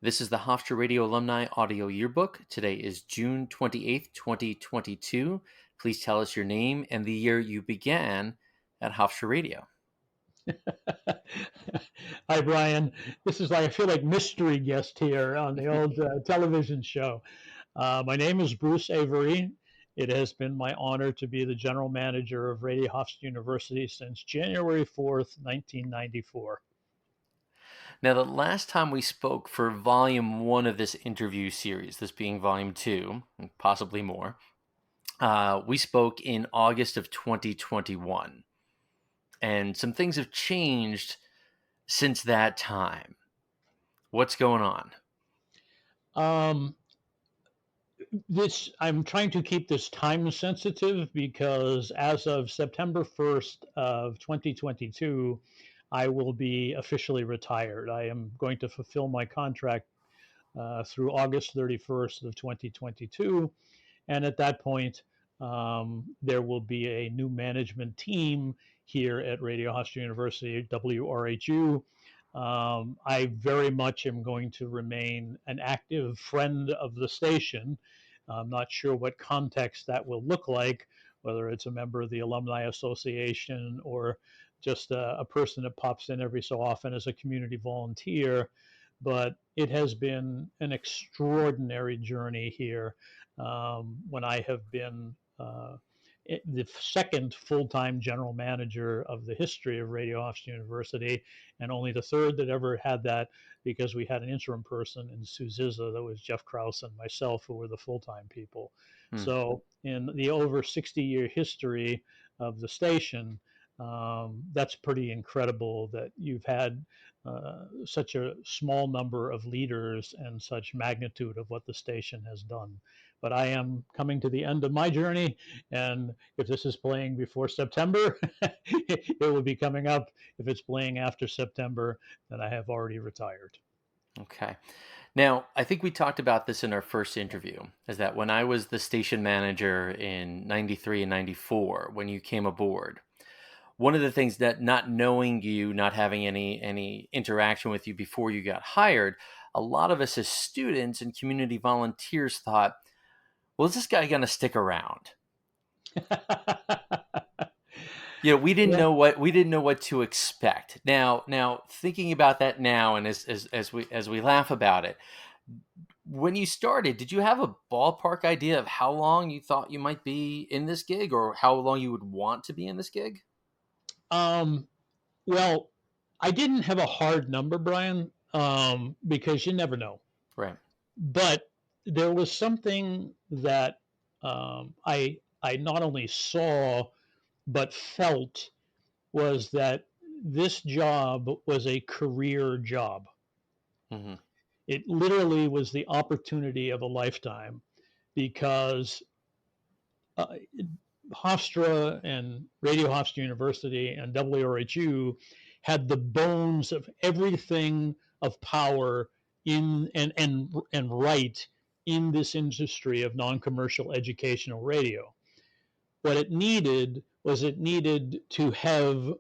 This is the Hofstra Radio Alumni Audio Yearbook. Today is June 28th, 2022. Please tell us your name and the year you began at Hofstra Radio. Hi, Brian. This is I feel like mystery guest here on the old television show. My name is Bruce Avery. It has been my honor to be the general manager of Radio Hofstra University since January 4th, 1994. Now, the last time we spoke for volume 1 of this interview series, this being volume 2, and possibly more, we spoke in August of 2021. And some things have changed since that time. What's going on? I'm trying to keep this time sensitive because as of September 1st of 2022, I will be officially retired. I am going to fulfill my contract through August 31st of 2022. And at that point, there will be a new management team here at Radio Hofstra University, WRHU. I very much am going to remain an active friend of the station. I'm not sure what context that will look like, whether it's a member of the Alumni Association or just a person that pops in every so often as a community volunteer. But it has been an extraordinary journey here when I have been the second full-time general manager of the history of Radio Hofstra University, and only the third that ever had that, because we had an interim person in Sue Zizza that was Jeff Krause and myself, who were the full-time people. So in the over 60-year history of the station, that's pretty incredible that you've had such a small number of leaders and such magnitude of what the station has done. But I am coming to the end of my journey, and if this is playing before September, it will be coming up. If it's playing after September, then I have already retired. Okay. Now, I think we talked about this in our first interview, is that when I was the station manager in 93 and 94, when you came aboard, one of the things that, not knowing you, not having any interaction with you before you got hired, a lot of us as students and community volunteers thought, well, is this guy going to stick around? We didn't know what to expect. Now thinking about that now, and as we laugh about it, when you started, did you have a ballpark idea of how long you thought you might be in this gig, or how long you would want to be in this gig? Well, I didn't have a hard number, Brian, because you never know. Right. But there was something that I not only saw but felt, was that this job was a career job. Mm-hmm. It literally was the opportunity of a lifetime, because Hofstra and Radio Hofstra University and WRHU had the bones of everything of power in and right in this industry of non-commercial educational radio. What it needed to have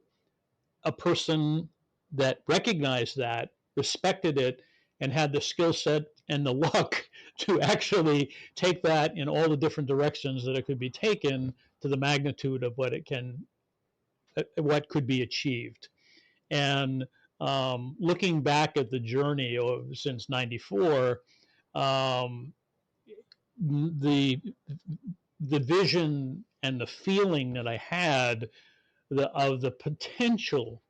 a person that recognized that, respected it, and had the skill set and the luck to actually take that in all the different directions that it could be taken, to the magnitude of what could be achieved. And looking back at the journey since '94, the vision and the feeling that I had of the potential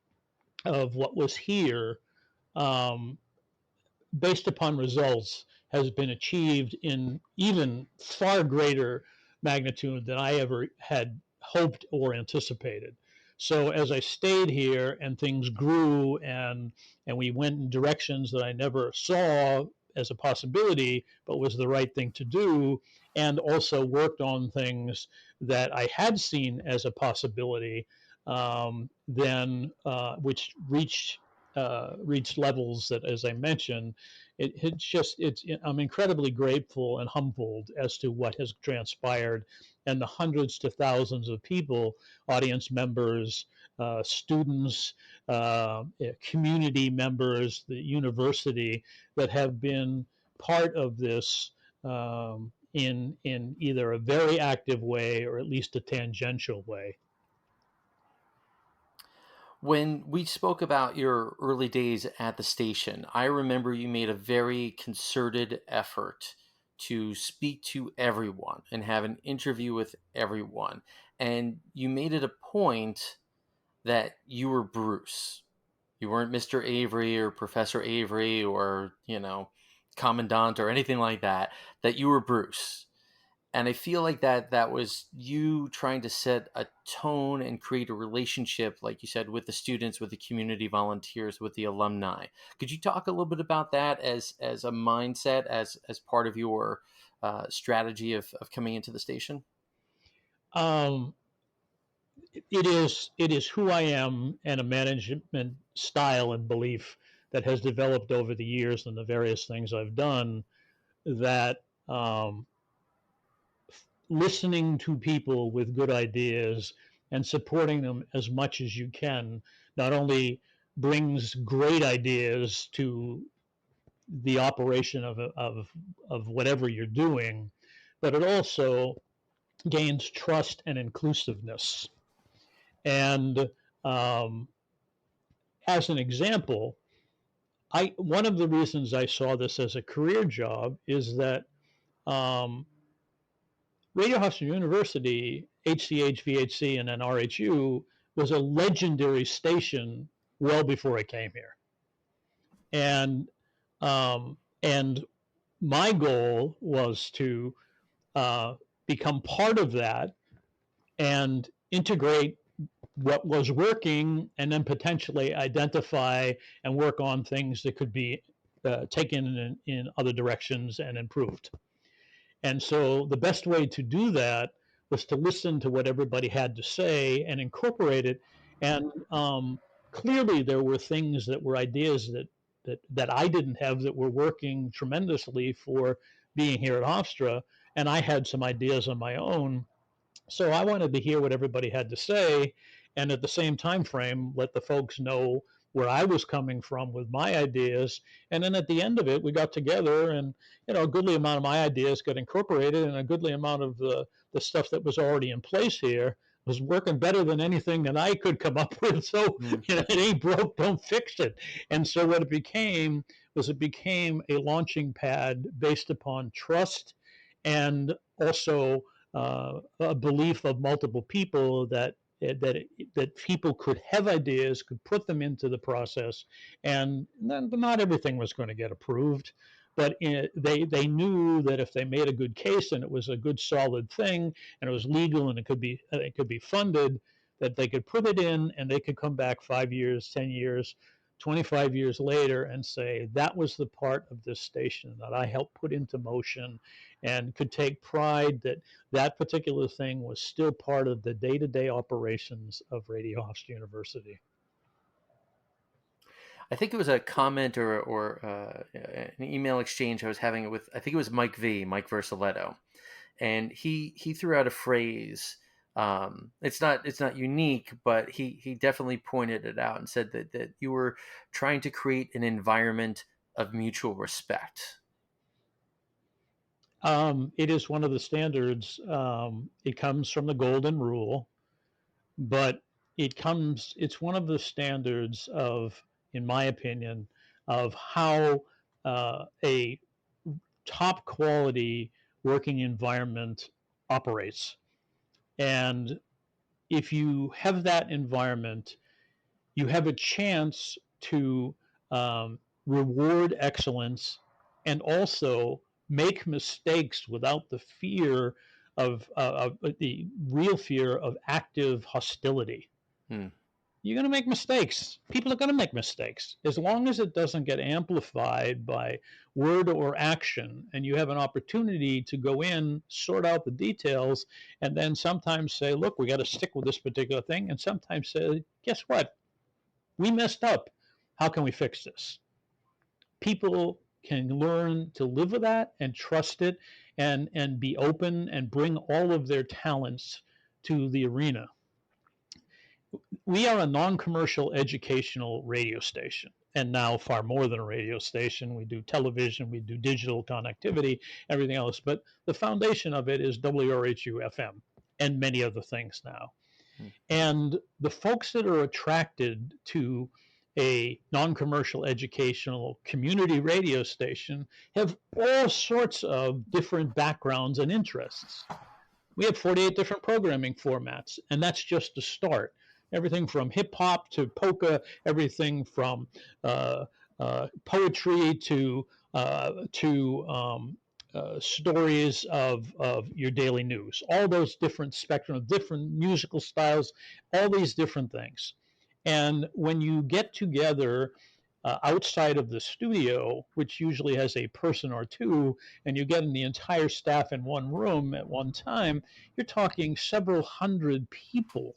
of what was here, based upon results, has been achieved in even far greater magnitude than I ever had hoped or anticipated. So as I stayed here and things grew, and we went in directions that I never saw as a possibility, but was the right thing to do, and also worked on things that I had seen as a possibility, then which reached levels that, as I mentioned, I'm incredibly grateful and humbled as to what has transpired, and the hundreds to thousands of people, audience members, students, community members, the university that have been part of this in either a very active way or at least a tangential way. When we spoke about your early days at the station, I remember you made a very concerted effort to speak to everyone and have an interview with everyone. And you made it a point that you were Bruce. You weren't Mr. Avery or Professor Avery or, Commandant or anything like that, that you were Bruce. And I feel like that was you trying to set a tone and create a relationship, like you said, with the students, with the community volunteers, with the alumni. Could you talk a little bit about that as a mindset, as part of your strategy of coming into the station? Um, it is who I am and a management style and belief that has developed over the years and the various things I've done that listening to people with good ideas and supporting them as much as you can not only brings great ideas to the operation of whatever you're doing, but it also gains trust and inclusiveness. And um, as an example, one of the reasons I saw this as a career job is that um, Radio Hofstra University, HCH, VHC, and then RHU was a legendary station well before I came here. And my goal was to become part of that and integrate what was working and then potentially identify and work on things that could be taken in other directions and improved. And so the best way to do that was to listen to what everybody had to say and incorporate it. And clearly, there were things that were ideas that I didn't have that were working tremendously for being here at Hofstra, and I had some ideas on my own. So I wanted to hear what everybody had to say, and at the same time frame, let the folks know where I was coming from with my ideas. And then at the end of it, we got together, and a goodly amount of my ideas got incorporated, and a goodly amount of the stuff that was already in place here was working better than anything that I could come up with. So Mm. it ain't broke, don't fix it. And so what it became was it became a launching pad based upon trust and also a belief of multiple people that people could have ideas, could put them into the process, and not everything was going to get approved, but they knew that if they made a good case and it was a good solid thing and it was legal and it could be funded, that they could put it in and they could come back 5 years, 10 years, 25 years later and say that was the part of this station that I helped put into motion, and could take pride that that particular thing was still part of the day-to-day operations of Radio Hofstra University. I think it was a comment or an email exchange I was having with, I think it was Mike Versaletto, and he threw out a phrase. It's not unique, but he definitely pointed it out and said that you were trying to create an environment of mutual respect. It is one of the standards. It comes from the Golden Rule, but it's one of the standards of, in my opinion, of how a top quality working environment operates. And if you have that environment, you have a chance to reward excellence and also make mistakes without the fear of the real fear of active hostility. Hmm. You're going to make mistakes. People are going to make mistakes. As long as it doesn't get amplified by word or action, and you have an opportunity to go in, sort out the details, and then sometimes say, look, we got to stick with this particular thing, and sometimes say, guess what? We messed up. How can we fix this? People can learn to live with that and trust it and be open and bring all of their talents to the arena. We are a non-commercial educational radio station, and now far more than a radio station. We do television, we do digital connectivity, everything else, but the foundation of it is WRHU FM and many other things now. Hmm. And the folks that are attracted to a non-commercial educational community radio station have all sorts of different backgrounds and interests. We have 48 different programming formats, and that's just a start. Everything from hip hop to polka, everything from poetry to stories of your daily news. All those different spectrum of different musical styles, all these different things. And when you get together outside of the studio, which usually has a person or two, and you get the entire staff in one room at one time, you're talking several hundred people,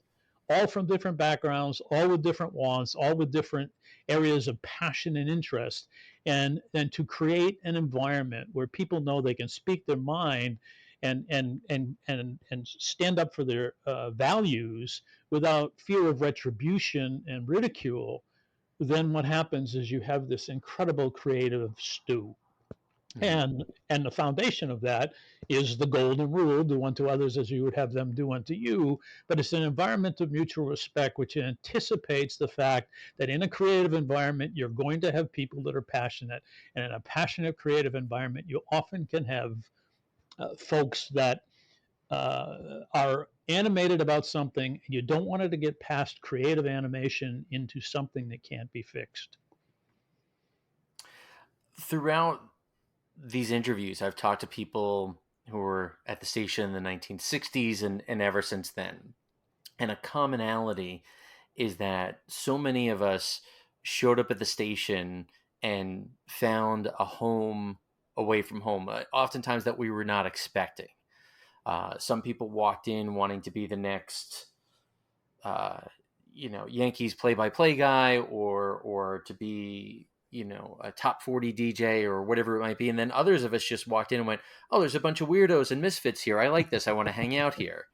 all from different backgrounds, all with different wants, all with different areas of passion and interest. And to create an environment where people know they can speak their mind and stand up for their values without fear of retribution and ridicule, then what happens is you have this incredible creative stew. Hmm. And the foundation of that is the golden rule: do unto others as you would have them do unto you. But it's an environment of mutual respect, which anticipates the fact that in a creative environment you're going to have people that are passionate, and in a passionate creative environment you often can have folks that are animated about something, and you don't want it to get past creative animation into something that can't be fixed. Throughout these interviews, I've talked to people who were at the station in the 1960s and ever since then. And a commonality is that so many of us showed up at the station and found a home away from home, oftentimes that we were not expecting. Some people walked in wanting to be the next, uh, Yankees play-by-play guy, or to be, a top 40 DJ or whatever it might be. And then others of us just walked in and went, "Oh, there's a bunch of weirdos and misfits here. I like this. I want to hang out here."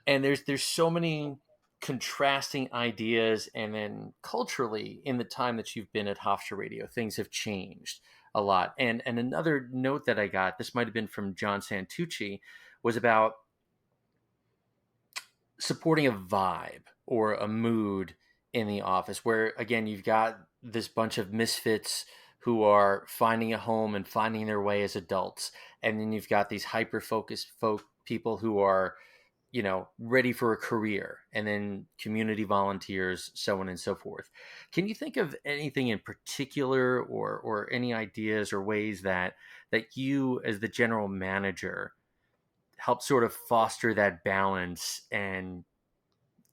And there's so many contrasting ideas, and then culturally in the time that you've been at Hofstra Radio, things have changed a lot. And another note that I got, this might have been from John Santucci, was about supporting a vibe or a mood in the office, where again you've got this bunch of misfits who are finding a home and finding their way as adults, and then you've got these hyper focused people who are, ready for a career, and then community volunteers, so on and so forth. Can you think of anything in particular, or any ideas or ways that you as the general manager helped sort of foster that balance and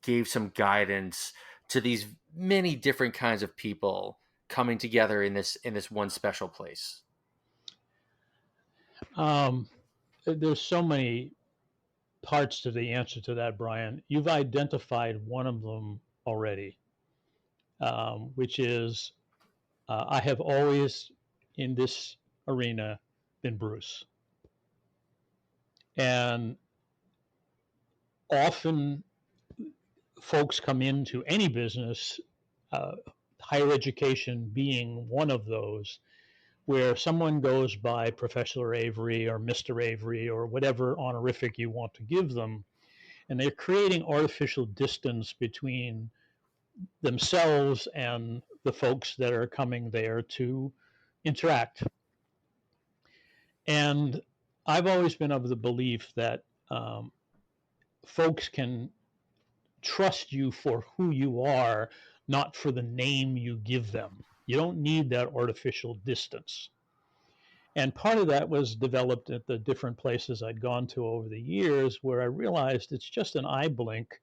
gave some guidance to these many different kinds of people coming together in this one special place? Um, there's so many parts to the answer to that, Brian. You've identified one of them already, which is I have always in this arena been Bruce. And often folks come into any business, uh, higher education being one of those, where someone goes by Professor Avery or Mr. Avery or whatever honorific you want to give them, and they're creating artificial distance between themselves and the folks that are coming there to interact. And I've always been of the belief that folks can trust you for who you are, not for the name you give them. You don't need that artificial distance. And part of that was developed at the different places I'd gone to over the years, where I realized it's just an eye blink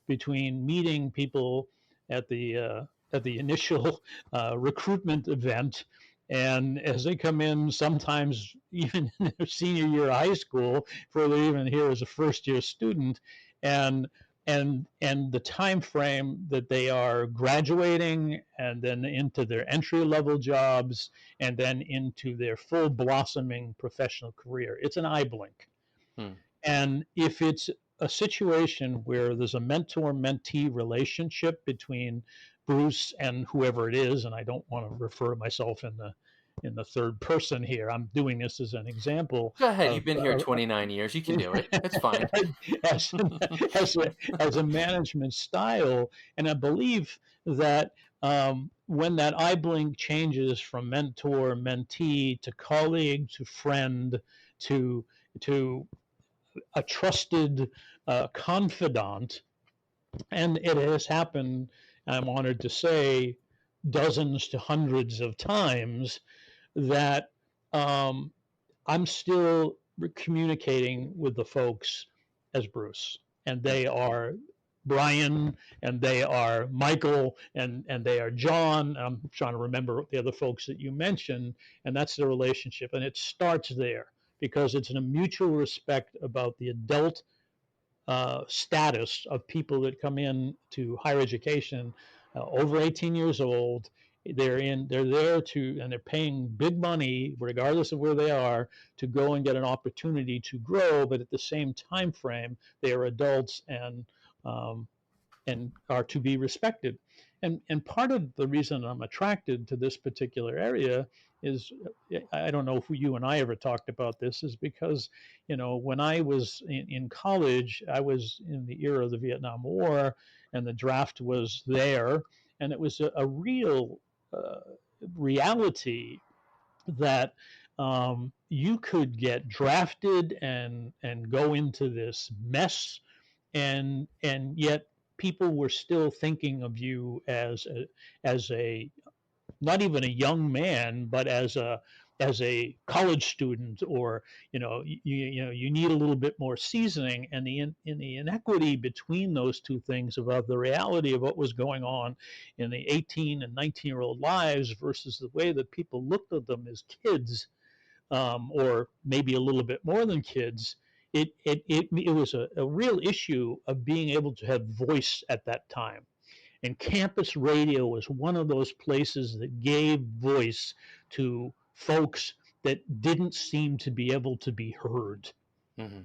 between meeting people at the initial recruitment event, and as they come in, sometimes even in their senior year of high school, before they're even here as a first year student, and and the time frame that they are graduating and then into their entry level jobs and then into their full blossoming professional career. It's an eye blink. Hmm. And if it's a situation where there's a mentor-mentee relationship between Bruce and whoever it is, and I don't want to refer to myself in the third person here. I'm doing this as an example Go ahead. You've of been here 29 years. You can do it. It's fine. as, as a management style. And I believe that when that eye blink changes from mentor, mentee to colleague to friend to to a trusted confidant, and it has happened, I'm honored to say, dozens to hundreds of times, that um, I'm still communicating with the folks as Bruce, and Hmm. they are Brian, and they are Michael, and they are John. I'm trying to remember the other folks that you mentioned, and that's the relationship, and it starts there because it's a mutual respect about the adult status of people that come in to higher education over 18 years old. They're there to, and they're paying big money regardless of where they are, to go and get an opportunity to grow, but at the same time frame they are adults um, and are to be respected. And part of the reason I'm attracted to this particular area is, I don't know if you and I ever talked about this, is because, when I was in college, I was in the era of the Vietnam War, and the draft was there, and it was a real uh, reality that you could get drafted and go into this mess, and yet people were still thinking of you as a not even a young man, but as a college student, or you need a little bit more seasoning, and in the inequity between those two things about the reality of what was going on in the 18 and 19-year-old lives versus the way that people looked at them as kids, or maybe a little bit more than kids. It was a real issue of being able to have voice at that time. And campus radio was one of those places that gave voice to folks that didn't seem to be able to be heard. Hmm.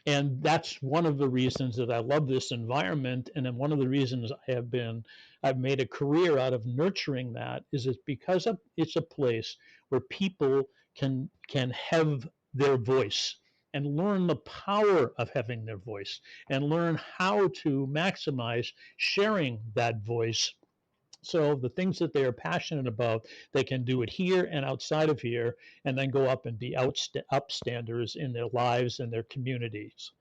And that's one of the reasons that I love this environment, and then one of the reasons I've made a career out of nurturing that is it's because it's a place where people can have their voice and learn the power of having their voice and learn how to maximize sharing that voice. So the things that they are passionate about, they can do it here and outside of here, and then go up and be upstanders in their lives and their communities.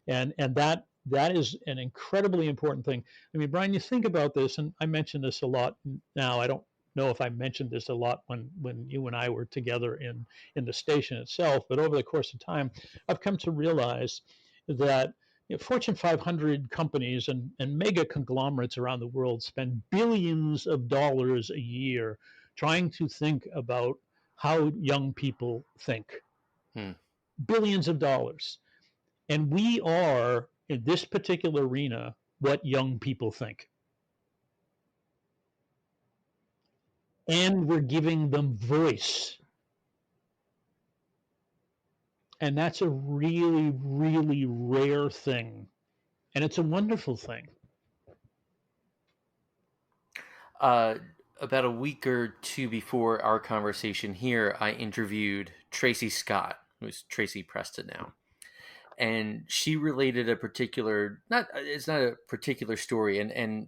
And that is an incredibly important thing. I mean, Brian, you think about this, and I mention this a lot now. I don't know if I mentioned this a lot when you and I were together in the station itself, but over the course of time, I've come to realize that Fortune 500 companies and mega conglomerates around the world spend billions of dollars a year trying to think about how young people think. Hmm. Billions of dollars. And we are, in this particular arena, what young people think. And we're giving them voice. And that's a really, really rare thing. And it's a wonderful thing. Uh, about a week or two before our conversation here, I interviewed Tracy Scott, who's Tracy Preston now. And she related a particular, not it's not a particular story, and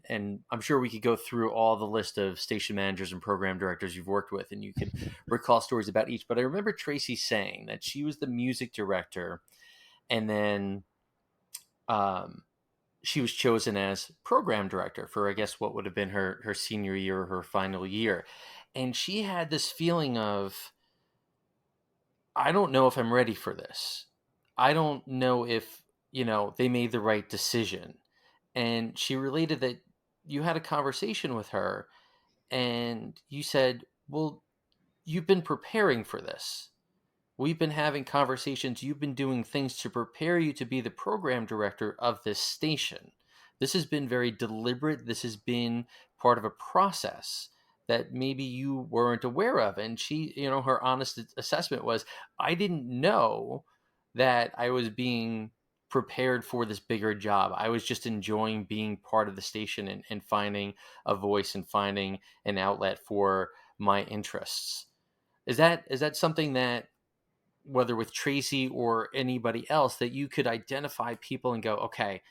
I'm sure we could go through all the list of station managers and program directors you've worked with, and you can recall stories about each. But I remember Tracy saying that she was the music director, and then um, she was chosen as program director for, I guess, what would have been her senior year or her final year, and she had this feeling of, I don't know if I'm ready for this. I don't know if, they made the right decision. And she related that you had a conversation with her and you said, well, you've been preparing for this. We've been having conversations. You've been doing things to prepare you to be the program director of this station. This has been very deliberate. This has been part of a process that maybe you weren't aware of. And she, her honest assessment was, I didn't know that I was being prepared for this bigger job. I was just enjoying being part of the station, and finding a voice and finding an outlet for my interests. Is that something that, whether with Tracy or anybody else, that you could identify people and go, okay,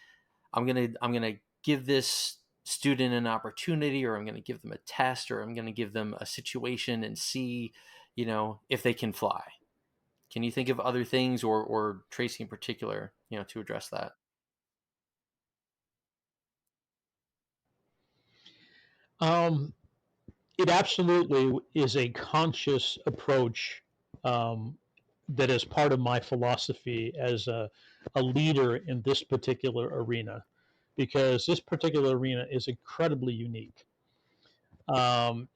I'm gonna give this student an opportunity, or I'm gonna give them a test, or I'm gonna give them a situation and see, if they can fly. Can you think of other things, or Tracy in particular, to address that? Um, it absolutely is a conscious approach um, that is part of my philosophy as a leader in this particular arena, because this particular arena is incredibly unique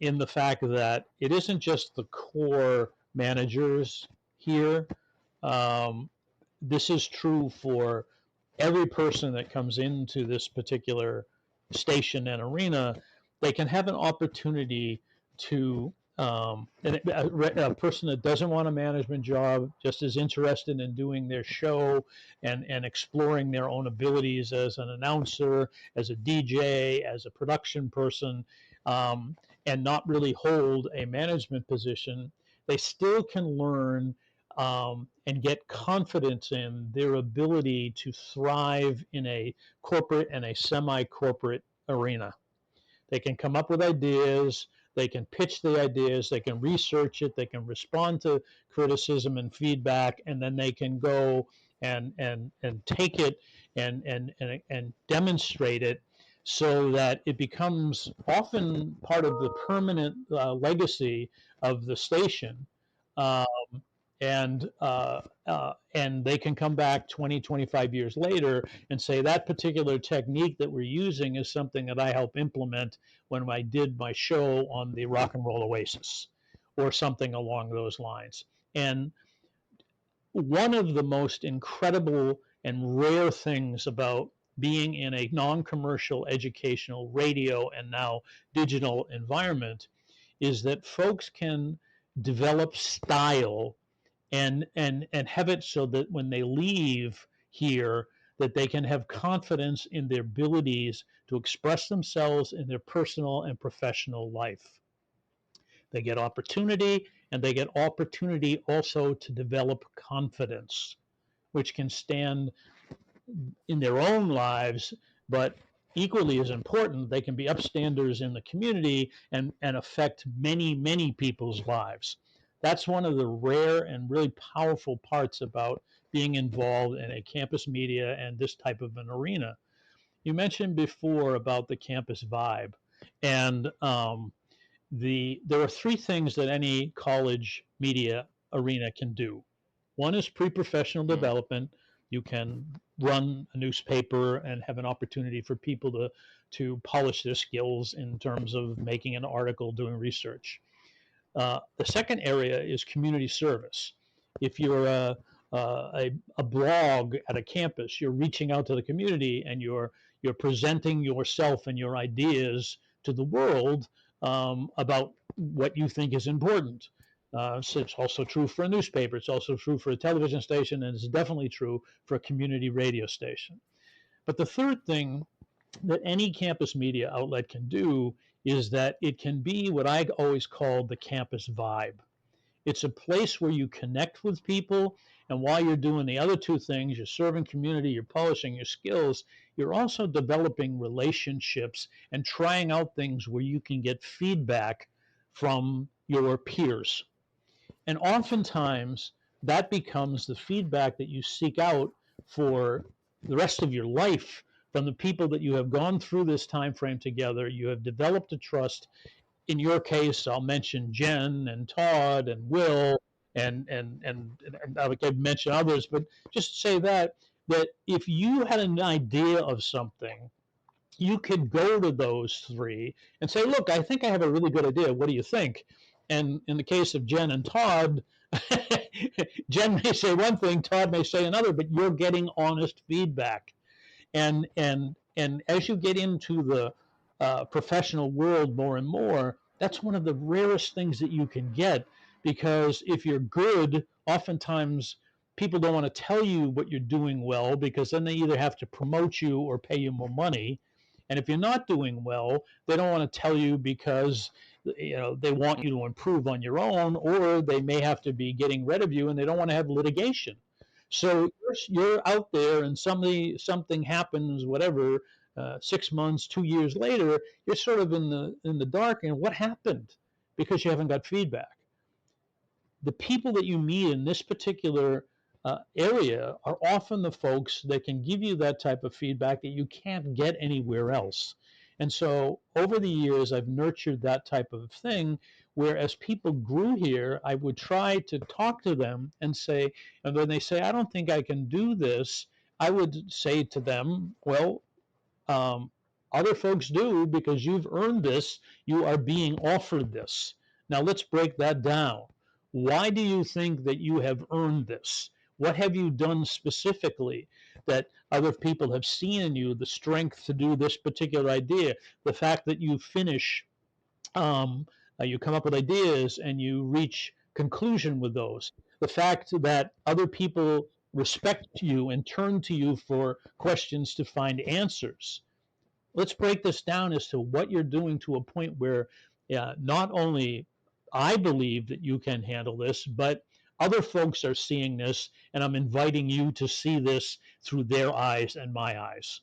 in the fact that it isn't just the core managers here. Um, this is true for every person that comes into this particular station and arena. They can have an opportunity to a person that doesn't want a management job, just is interested in doing their show and exploring their own abilities as an announcer, as a DJ, as a production person, um, and not really hold a management position. They still can learn and get confidence in their ability to thrive in a corporate and a semi corporate arena. They can come up with ideas, they can pitch the ideas, they can research it, they can respond to criticism and feedback, and then they can go and take it and demonstrate it so that it becomes often part of the permanent legacy of the station. Um, and they can come back 20, 25 years later and say that particular technique that we're using is something that I helped implement when I did my show on the Rock and Roll Oasis or something along those lines. And one of the most incredible and rare things about being in a non-commercial educational radio and now digital environment is that folks can develop style and have it so that when they leave here that they can have confidence in their abilities to express themselves in their personal and professional life. They get opportunity, and they get opportunity also to develop confidence, which can stand in their own lives, but equally as important, they can be upstanders in the community and affect many, many people's lives. That's one of the rare and really powerful parts about being involved in a campus media and this type of an arena. You mentioned before about the campus vibe, and there are three things that any college media arena can do. One is pre-professional Mm, development. You can run a newspaper and have an opportunity for people to polish their skills in terms of making an article, doing research. The second area is community service. If you're a blog at a campus, you're reaching out to the community and you're presenting yourself and your ideas to the world about what you think is important. So it's also true for a newspaper. It's also true for a television station, and it's definitely true for a community radio station. But the third thing that any campus media outlet can do is that it can be what I always call the campus vibe. It's a place where you connect with people, and while you're doing the other two things, you're serving community, you're polishing your skills, you're also developing relationships and trying out things where you can get feedback from your peers. And oftentimes that becomes the feedback that you seek out for the rest of your life from the people that you have gone through this time frame together. You have developed a trust. In your case, I'll mention Jen and Todd and Will and I could mention others, but just say that if you had an idea of something, you could go to those three and say, look, I think I have a really good idea. What do you think? And in the case of Jen and Todd, Jen may say one thing, Todd may say another, but you're getting honest feedback. And as you get into the professional world more and more, that's one of the rarest things that you can get because if you're good, oftentimes people don't want to tell you what you're doing well because then they either have to promote you or pay you more money. And if you're not doing well, they don't want to tell you because they want you to improve on your own, or they may have to be getting rid of you and they don't want to have litigation. So you're out there and something happens, whatever, 6 months, 2 years later, you're sort of in the dark. And what happened? Because you haven't got feedback. The people that you meet in this particular area are often the folks that can give you that type of feedback that you can't get anywhere else. And so over the years, I've nurtured that type of thing where as people grew here, I would try to talk to them and say, and when they say, I don't think I can do this, I would say to them, well, um, other folks do because you've earned this. You are being offered this. Now let's break that down. Why do you think that you have earned this? What have you done specifically that other people have seen in you, the strength to do this particular idea, the fact that you finish, um, you come up with ideas and you reach conclusion with those, the fact that other people respect you and turn to you for questions to find answers. Let's break this down as to what you're doing to a point where not only I believe that you can handle this, but other folks are seeing this, and I'm inviting you to see this through their eyes and my eyes.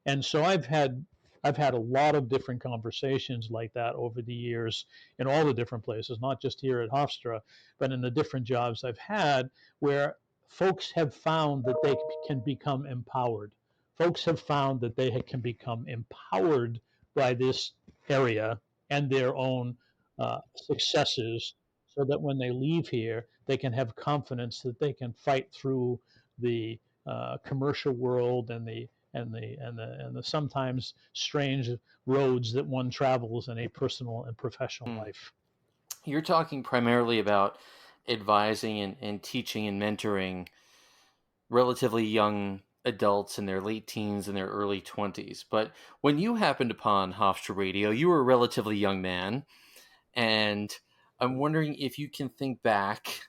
And so I've had a lot of different conversations like that over the years in all the different places, not just here at Hofstra, but in the different jobs I've had, where folks have found that they can become empowered. Folks have found that they can become empowered by this area and their own successes, so that when they leave here, they can have confidence that they can fight through the commercial world and the sometimes strange roads that one travels in a personal and professional Mm. life. You're talking primarily about advising and teaching and mentoring relatively young adults in their late teens and their early 20s. But when you happened upon Hofstra Radio, you were a relatively young man. And I'm wondering if you can think back,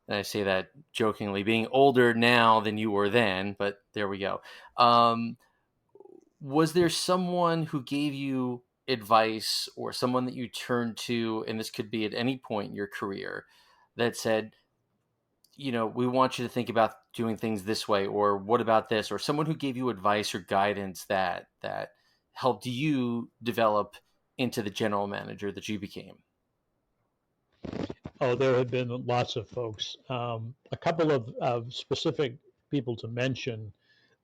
and I say that jokingly, being older now than you were then, but there we go. Um, was there someone who gave you advice or someone that you turned to, and this could be at any point in your career, that said, we want you to think about doing things this way, or what about this, or someone who gave you advice or guidance that helped you develop into the general manager that you became? Oh, there have been lots of folks. A couple of specific people to mention.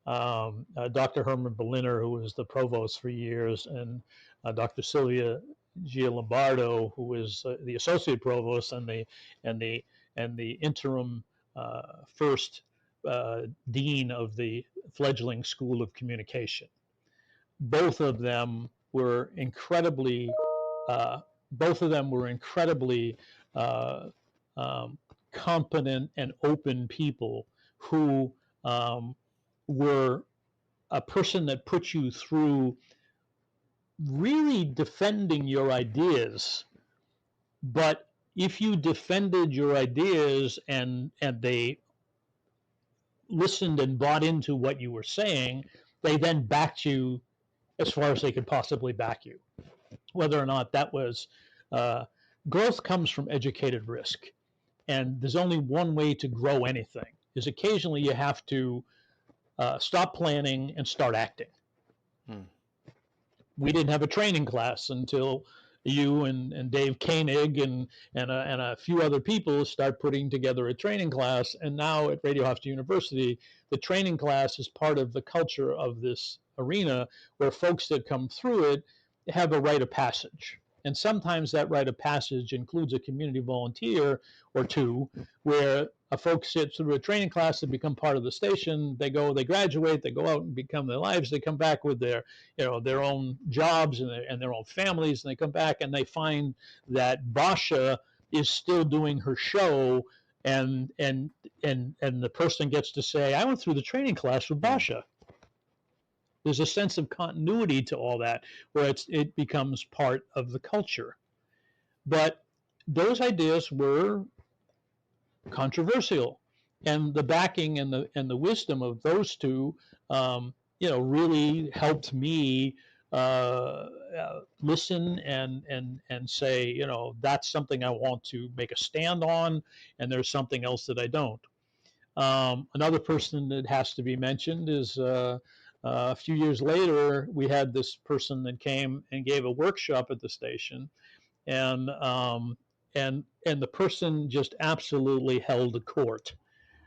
Dr. Herman Berliner, who was the provost for years, and Dr. Sylvia Gialombardo, who was the associate provost and the and the interim first dean of the fledgling School of Communication. Both of them were incredibly uh, both of them were incredibly uh, um, competent and open people who were a person that puts you through really defending your ideas. But if you defended your ideas and they listened and bought into what you were saying, they then backed you as far as they could possibly back you. Whether or not that was uh, growth comes from educated risk, and there's only one way to grow anything. Is occasionally you have to stop planning and start acting. Hmm. We didn't have a training class until you and Dave Koenig and a few other people start putting together a training class. And now at Radio Hofstra University, the training class is part of the culture of this arena, where folks that come through it have a rite of passage. And sometimes that rite of passage includes a community volunteer or two, where a folks sit through a training class to become part of the station. They graduate, they go out and become their lives. They come back with their own jobs and their own families, and they come back and they find that Basha is still doing her show, and the person gets to say, I went through the training class with Hmm. Basha. There's a sense of continuity to all that, where it becomes part of the culture. But those ideas were controversial. and the backing and the wisdom of those two, really helped me listen and say, that's something I want to make a stand on, and there's something else that I don't. Another person that has to be mentioned is a few years later, we had this person that came and gave a workshop at the station, and the person just absolutely held a court.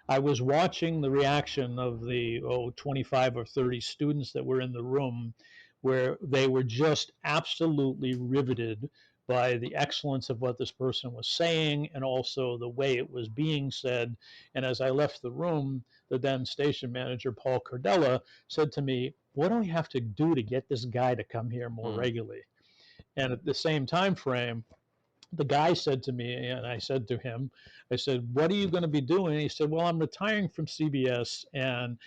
I was watching the reaction of the 25 or 30 students that were in the room, where they were just absolutely riveted by the excellence of what this person was saying and also the way it was being said. And as I left the room, the then station manager, Paul Cordella, said to me, "What do we have to do to get this guy to come here more Mm. regularly?" And at the same time frame, the guy said to me, and I said to him, I said, "What are you going to be doing?" And he said, "Well, I'm retiring from CBS, and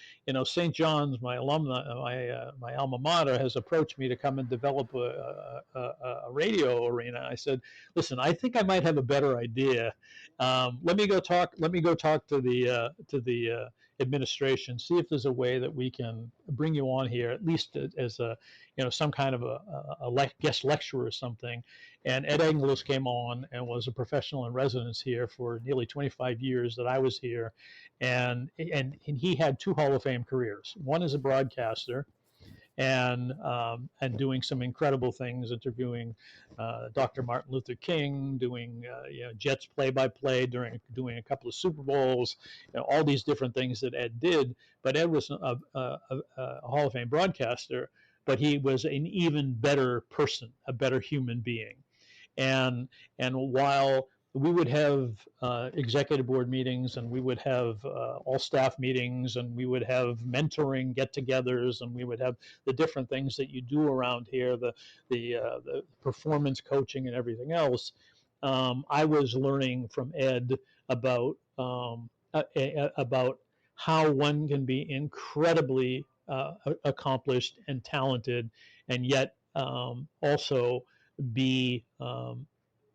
St. John's, my alumni, my alma mater, has approached me to come and develop a radio arena." I said, "Listen, I think I might have a better idea. Let me go talk. Let me go talk to the administration, see if there's a way that we can bring you on here, at least as a some kind of a guest lecturer or something." And Ed Engels came on and was a professional in residence here for nearly 25 years that I was here, and he had two Hall of Fame careers. One as a broadcaster, and doing some incredible things, interviewing Dr. Martin Luther King, doing Jets play-by-play, during doing a couple of Super Bowls, all these different things that Ed did. But Ed was a Hall of Fame broadcaster, but he was an even better person, a better human being. And while we would have executive board meetings, and we would have all staff meetings, and we would have mentoring get-togethers, and we would have the different things that you do around here, the performance coaching and everything else. I was learning from Ed about about how one can be incredibly accomplished and talented, and yet also be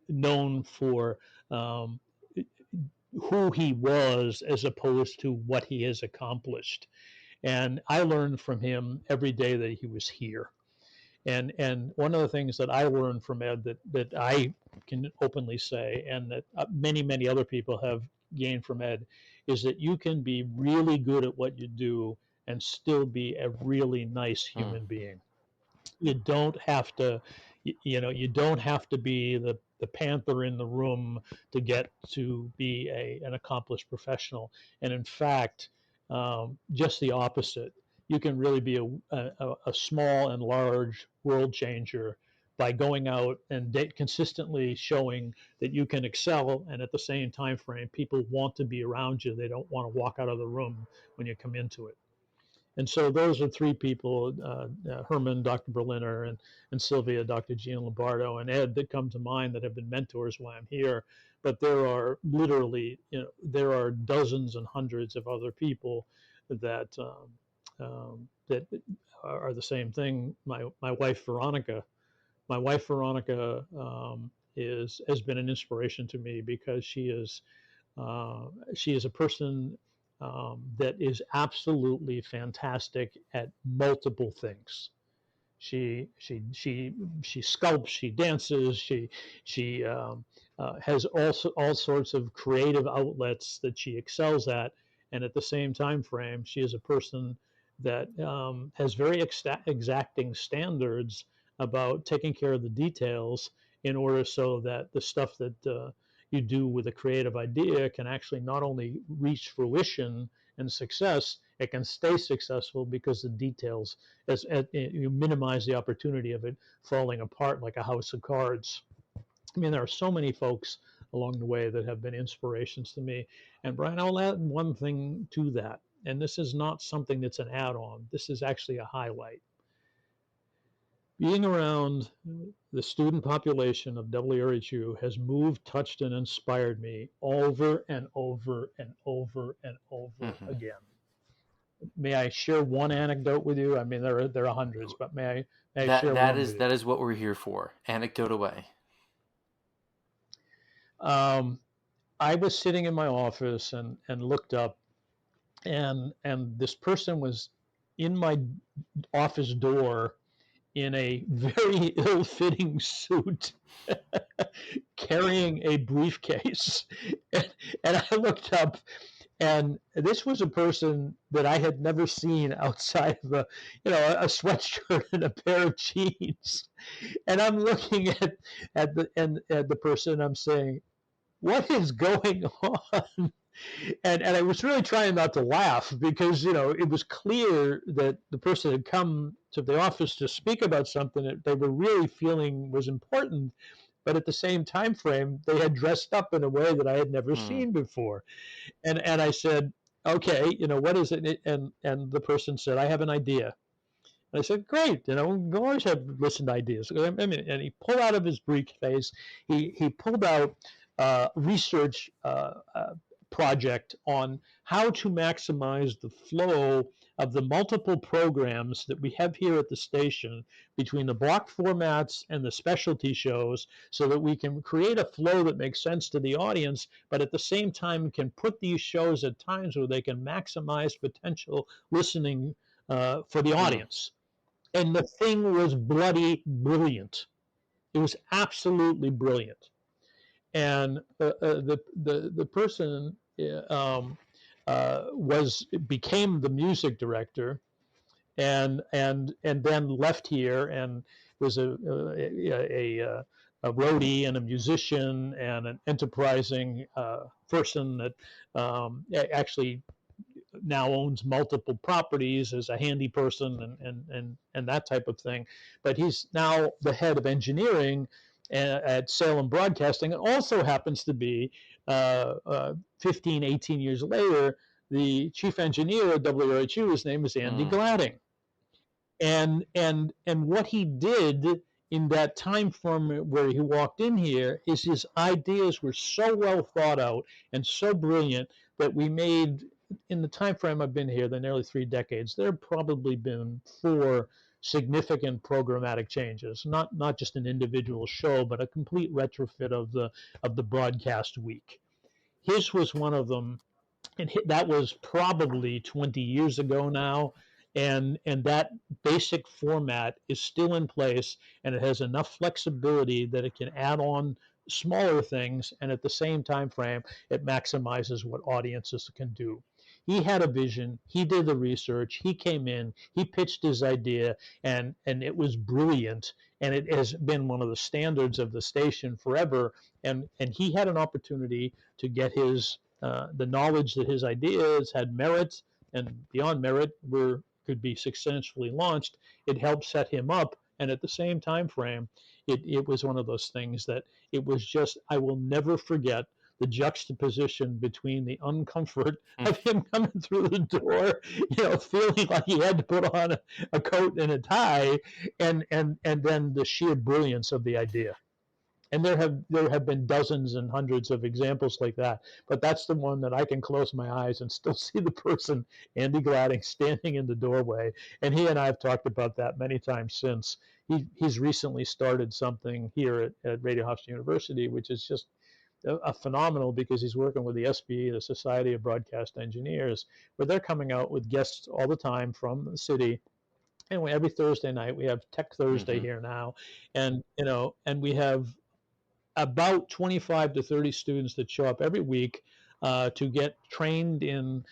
known for um, who he was as opposed to what he has accomplished. And I learned from him every day that he was here. And one of the things that I learned from Ed, that I can openly say, and that many other people have gained from Ed, is that you can be really good at what you do and still be a really nice Mm. human being. You don't have to, you don't have to be the panther in the room to get to be an accomplished professional. And in fact, just the opposite. You can really be a small and large world changer by going out and consistently showing that you can excel, and at the same time frame, people want to be around you. They don't want to walk out of the room when you come into it. And so those are three people, Herman, Dr. Berliner, and Sylvia, Dr. Gina Lombardo, and Ed, that come to mind, that have been mentors while I'm here. But there are literally, there are dozens and hundreds of other people that are the same thing. My wife, Veronica, is has been an inspiration to me, because she is a person that is absolutely fantastic at multiple things. She sculpts, she dances, she has all sorts of creative outlets that she excels at, and at the same time frame, she is a person that has very exacting standards about taking care of the details, in order so that the stuff that you do with a creative idea can actually not only reach fruition and success, it can stay successful, because the details, as you minimize the opportunity of it falling apart like a house of cards. I mean, there are so many folks along the way that have been inspirations to me. And Brian, I'll add one thing to that. And this is not something that's an add on, this is actually a highlight. Being around the student population of WRHU has moved, touched, and inspired me over and over and over and over Hmm. again. May I share one anecdote with you? I mean, there are hundreds, but may I That share that one is with you? that is what we're here for. Anecdote away. Um, I was sitting in my office and looked up, and this person was in my office door in a very ill-fitting suit, carrying a briefcase. and, and I looked up, and this was a person that I had never seen outside of a sweatshirt and a pair of jeans. And I'm looking at the person. I'm saying, "What is going on?" And I was really trying not to laugh, because it was clear that the person had come to the office to speak about something that they were really feeling was important, but at the same time frame they had dressed up in a way that I had never Mm. seen before. And I said, "Okay, what is it?" And the person said, "I have an idea." And I said, "Great, we always have listen to ideas." And he pulled out of his briefcase, he pulled out research project on how to maximize the flow of the multiple programs that we have here at the station between the block formats and the specialty shows, so that we can create a flow that makes sense to the audience, but at the same time can put these shows at times where they can maximize potential listening for the Mm. audience. And the thing was bloody brilliant. It was absolutely brilliant. And the person was became the music director, and then left here and was a roadie and a musician and an enterprising person that actually now owns multiple properties as a handy person, and that type of thing. But he's now the head of engineering at Salem Broadcasting, and also happens to be 15, 18 years later, the chief engineer at WRHU. His name is Andy Mm. Gladding. And what he did in that time frame where he walked in here is his ideas were so well thought out and so brilliant that we made, in the time frame I've been here, the nearly 3 decades, there have probably been 4 significant programmatic changes, not just an individual show, but a complete retrofit of the broadcast week. His was one of them, and that was probably 20 years ago now. And that basic format is still in place, and it has enough flexibility that it can add on smaller things, and at the same time frame it maximizes what audiences can do. He had a vision, he did the research, he came in, he pitched his idea, and it was brilliant, and it has been one of the standards of the station forever. And he had an opportunity to get his the knowledge that his ideas had merit and beyond merit could be successfully launched. It helped set him up, and at the same time frame, it was one of those things that it was just, I will never forget the juxtaposition between the uncomfort Mm. of him coming through the door, feeling like he had to put on a coat and a tie, and then the sheer brilliance of the idea. And there have been dozens and hundreds of examples like that, but that's the one that I can close my eyes and still see the person, Andy Gladding, standing in the doorway. And he and I have talked about that many times since. He's recently started something here at Radio Hofstra University, which is just a phenomenal, because he's working with the SBE, the Society of Broadcast Engineers, where they're coming out with guests all the time from the city. And every Thursday night we have Tech Thursday Mm-hmm. here now, and we have about 25 to 30 students that show up every week to get trained in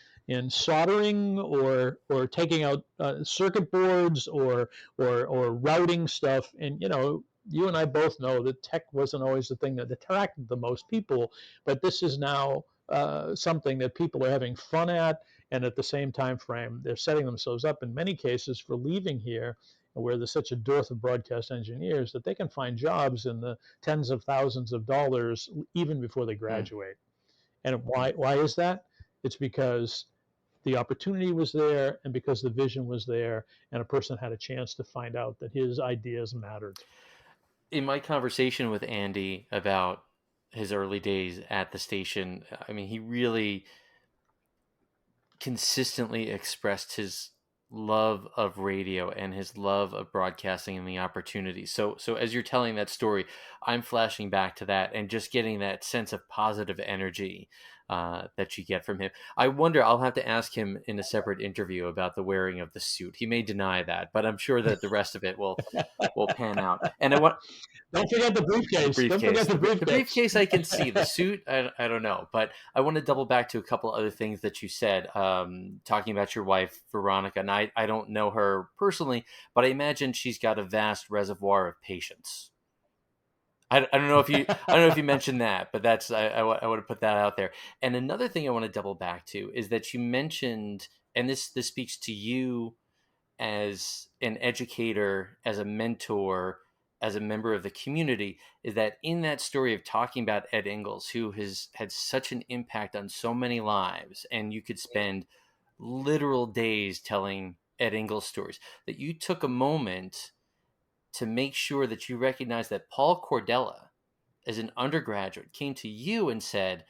soldering, or taking out circuit boards, or routing stuff. And you and I both know that tech wasn't always the thing that attracted the most people, but this is now something that people are having fun at, and at the same time frame they're setting themselves up in many cases for leaving here, where there's such a dearth of broadcast engineers, that they can find jobs in the tens of thousands of dollars even before they Mm. graduate. And why is that? It's because the opportunity was there, and because the vision was there, and a person had a chance to find out that his ideas mattered. In my conversation with Andy about his early days at the station, I mean, he really consistently expressed his love of radio and his love of broadcasting and the opportunities. So as you're telling that story, I'm flashing back to that and just getting that sense of positive energy that you get from him. I wonder. I'll have to ask him in a separate interview about the wearing of the suit. He may deny that, but I'm sure that the rest of it will pan out. And I want Don't forget the the briefcase. Don't forget briefcase. the The briefcase. briefcase I can see. The suit, I don't know. But I want to double back to a couple other things that you said, talking about your wife, Veronica. And I don't know her personally, but I imagine she's got a vast reservoir of patience. I don't know if you mentioned that, but that's I want to put that out there. And another thing I want to double back to is that you mentioned, and this speaks to you as an educator, as a mentor, as a member of the community, is that in that story of talking about Ed Ingles, who has had such an impact on so many lives, and you could spend literal days telling Ed Ingles stories, that you took a moment to make sure that you recognize that Paul Cordella, as an undergraduate, came to you and said,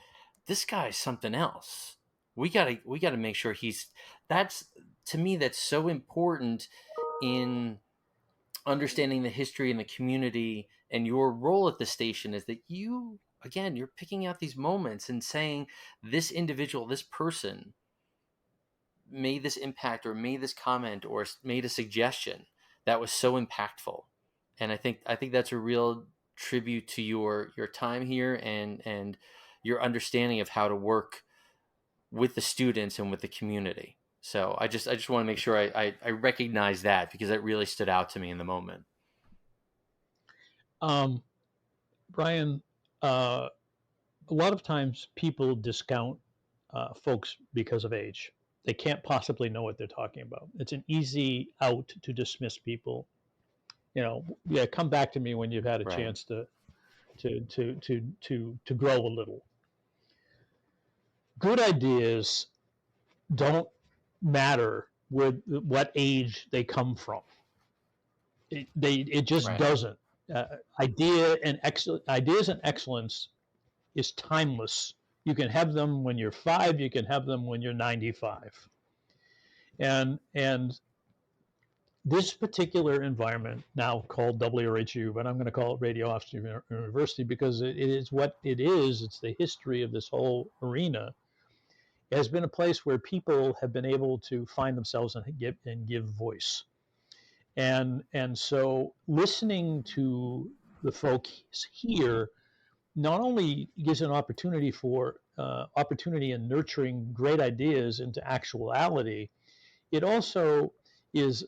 "This guy's something else. We gotta make sure he's." That's, to me, that's so important in understanding the history and the community and your role at the station, is that you, again, you're picking out these moments and saying, this individual, this person made this impact or made this comment or made a suggestion that was so impactful. And I think that's a real tribute to your time here, and your understanding of how to work with the students and with the community. So I just want to make sure I recognize that, because that really stood out to me in the moment. um, Brian, a lot of times people discount folks because of age. They can't possibly know what they're talking about. It's an easy out to dismiss people. Yeah, come back to me when you've had a Right. chance to grow a little. Good ideas don't matter with what age they come from. It just Right. doesn't. Ideas and excellence is timeless. You can have them when you're 5. You can have them when you're 95. And this particular environment, now called WRHU, but I'm going to call it Radio Officer University because it is what it is. It's the history of this whole arena. It has been a place where people have been able to find themselves and give voice. And so listening to the folks here not only gives an opportunity in nurturing great ideas into actuality, it also is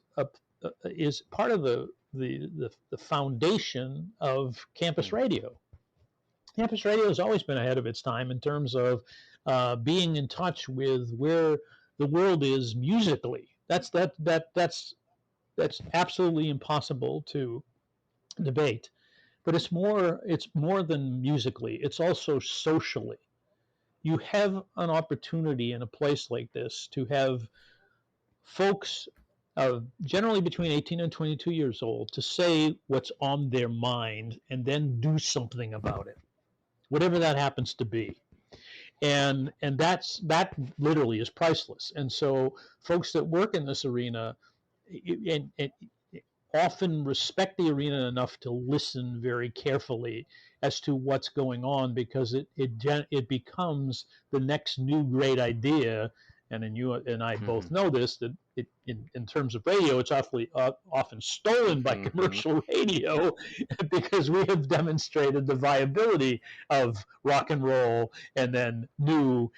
is part of the foundation of campus Hmm. radio. Campus radio has always been ahead of its time in terms of being in touch with where the world is musically. That's absolutely impossible to debate. But it's more than musically. It's also socially. You have an opportunity in a place like this to have folks generally between 18 and 22 years old to say what's on their mind and then do something about it, whatever that happens to be. And that literally is priceless. And so folks that work in this arena and often respect the arena enough to listen very carefully as to what's going on, because it becomes the next new great idea. And you and I both Hmm. know this, that in terms of radio, it's often stolen by Hmm. commercial radio because we have demonstrated the viability of rock and roll, and then new,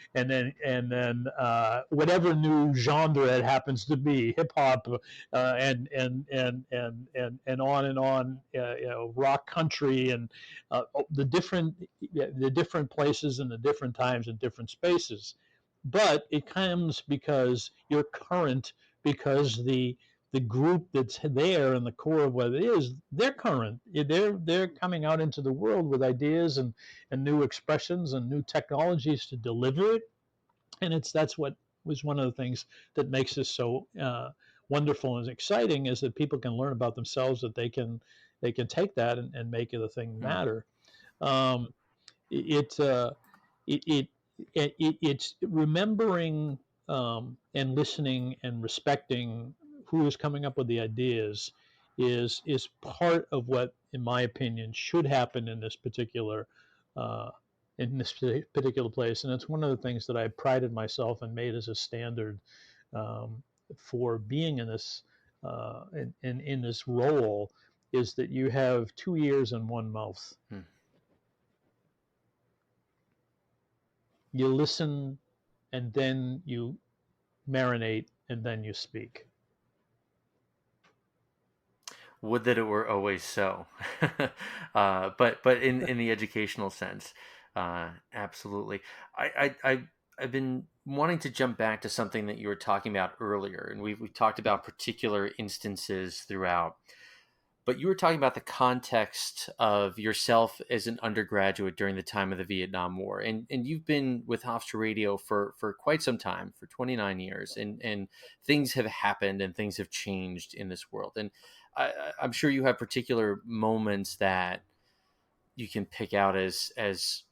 whatever new genre it happens to be, hip hop, and on, rock country, and the different places and the different times and different spaces. But it comes because you're current, because the group that's there in the core of what it is, they're current. They're coming out into the world with ideas and new expressions and new technologies to deliver it. And that's what was one of the things that makes this so wonderful and exciting, is that people can learn about themselves, that they can take that and make it a thing Hmm. matter. um, it, uh, it, it, it's remembering and listening and respecting who is coming up with the ideas is part of what, in my opinion, should happen in this particular uh, in this particular place. And it's one of the things that I prided myself and made as a standard um, for being in this in this role is that you have 2 ears and one mouth. Hmm. You listen, and then you marinate, and then you speak. Would that it were always so. But in the educational sense, absolutely. I've been wanting to jump back to something that you were talking about earlier, and we've talked about particular instances throughout. But you were talking about the context of yourself as an undergraduate during the time of the Vietnam War, and you've been with Hofstra Radio for quite some time, for 29 years, and things have happened and things have changed in this world, and I'm sure you have particular moments that you can pick out as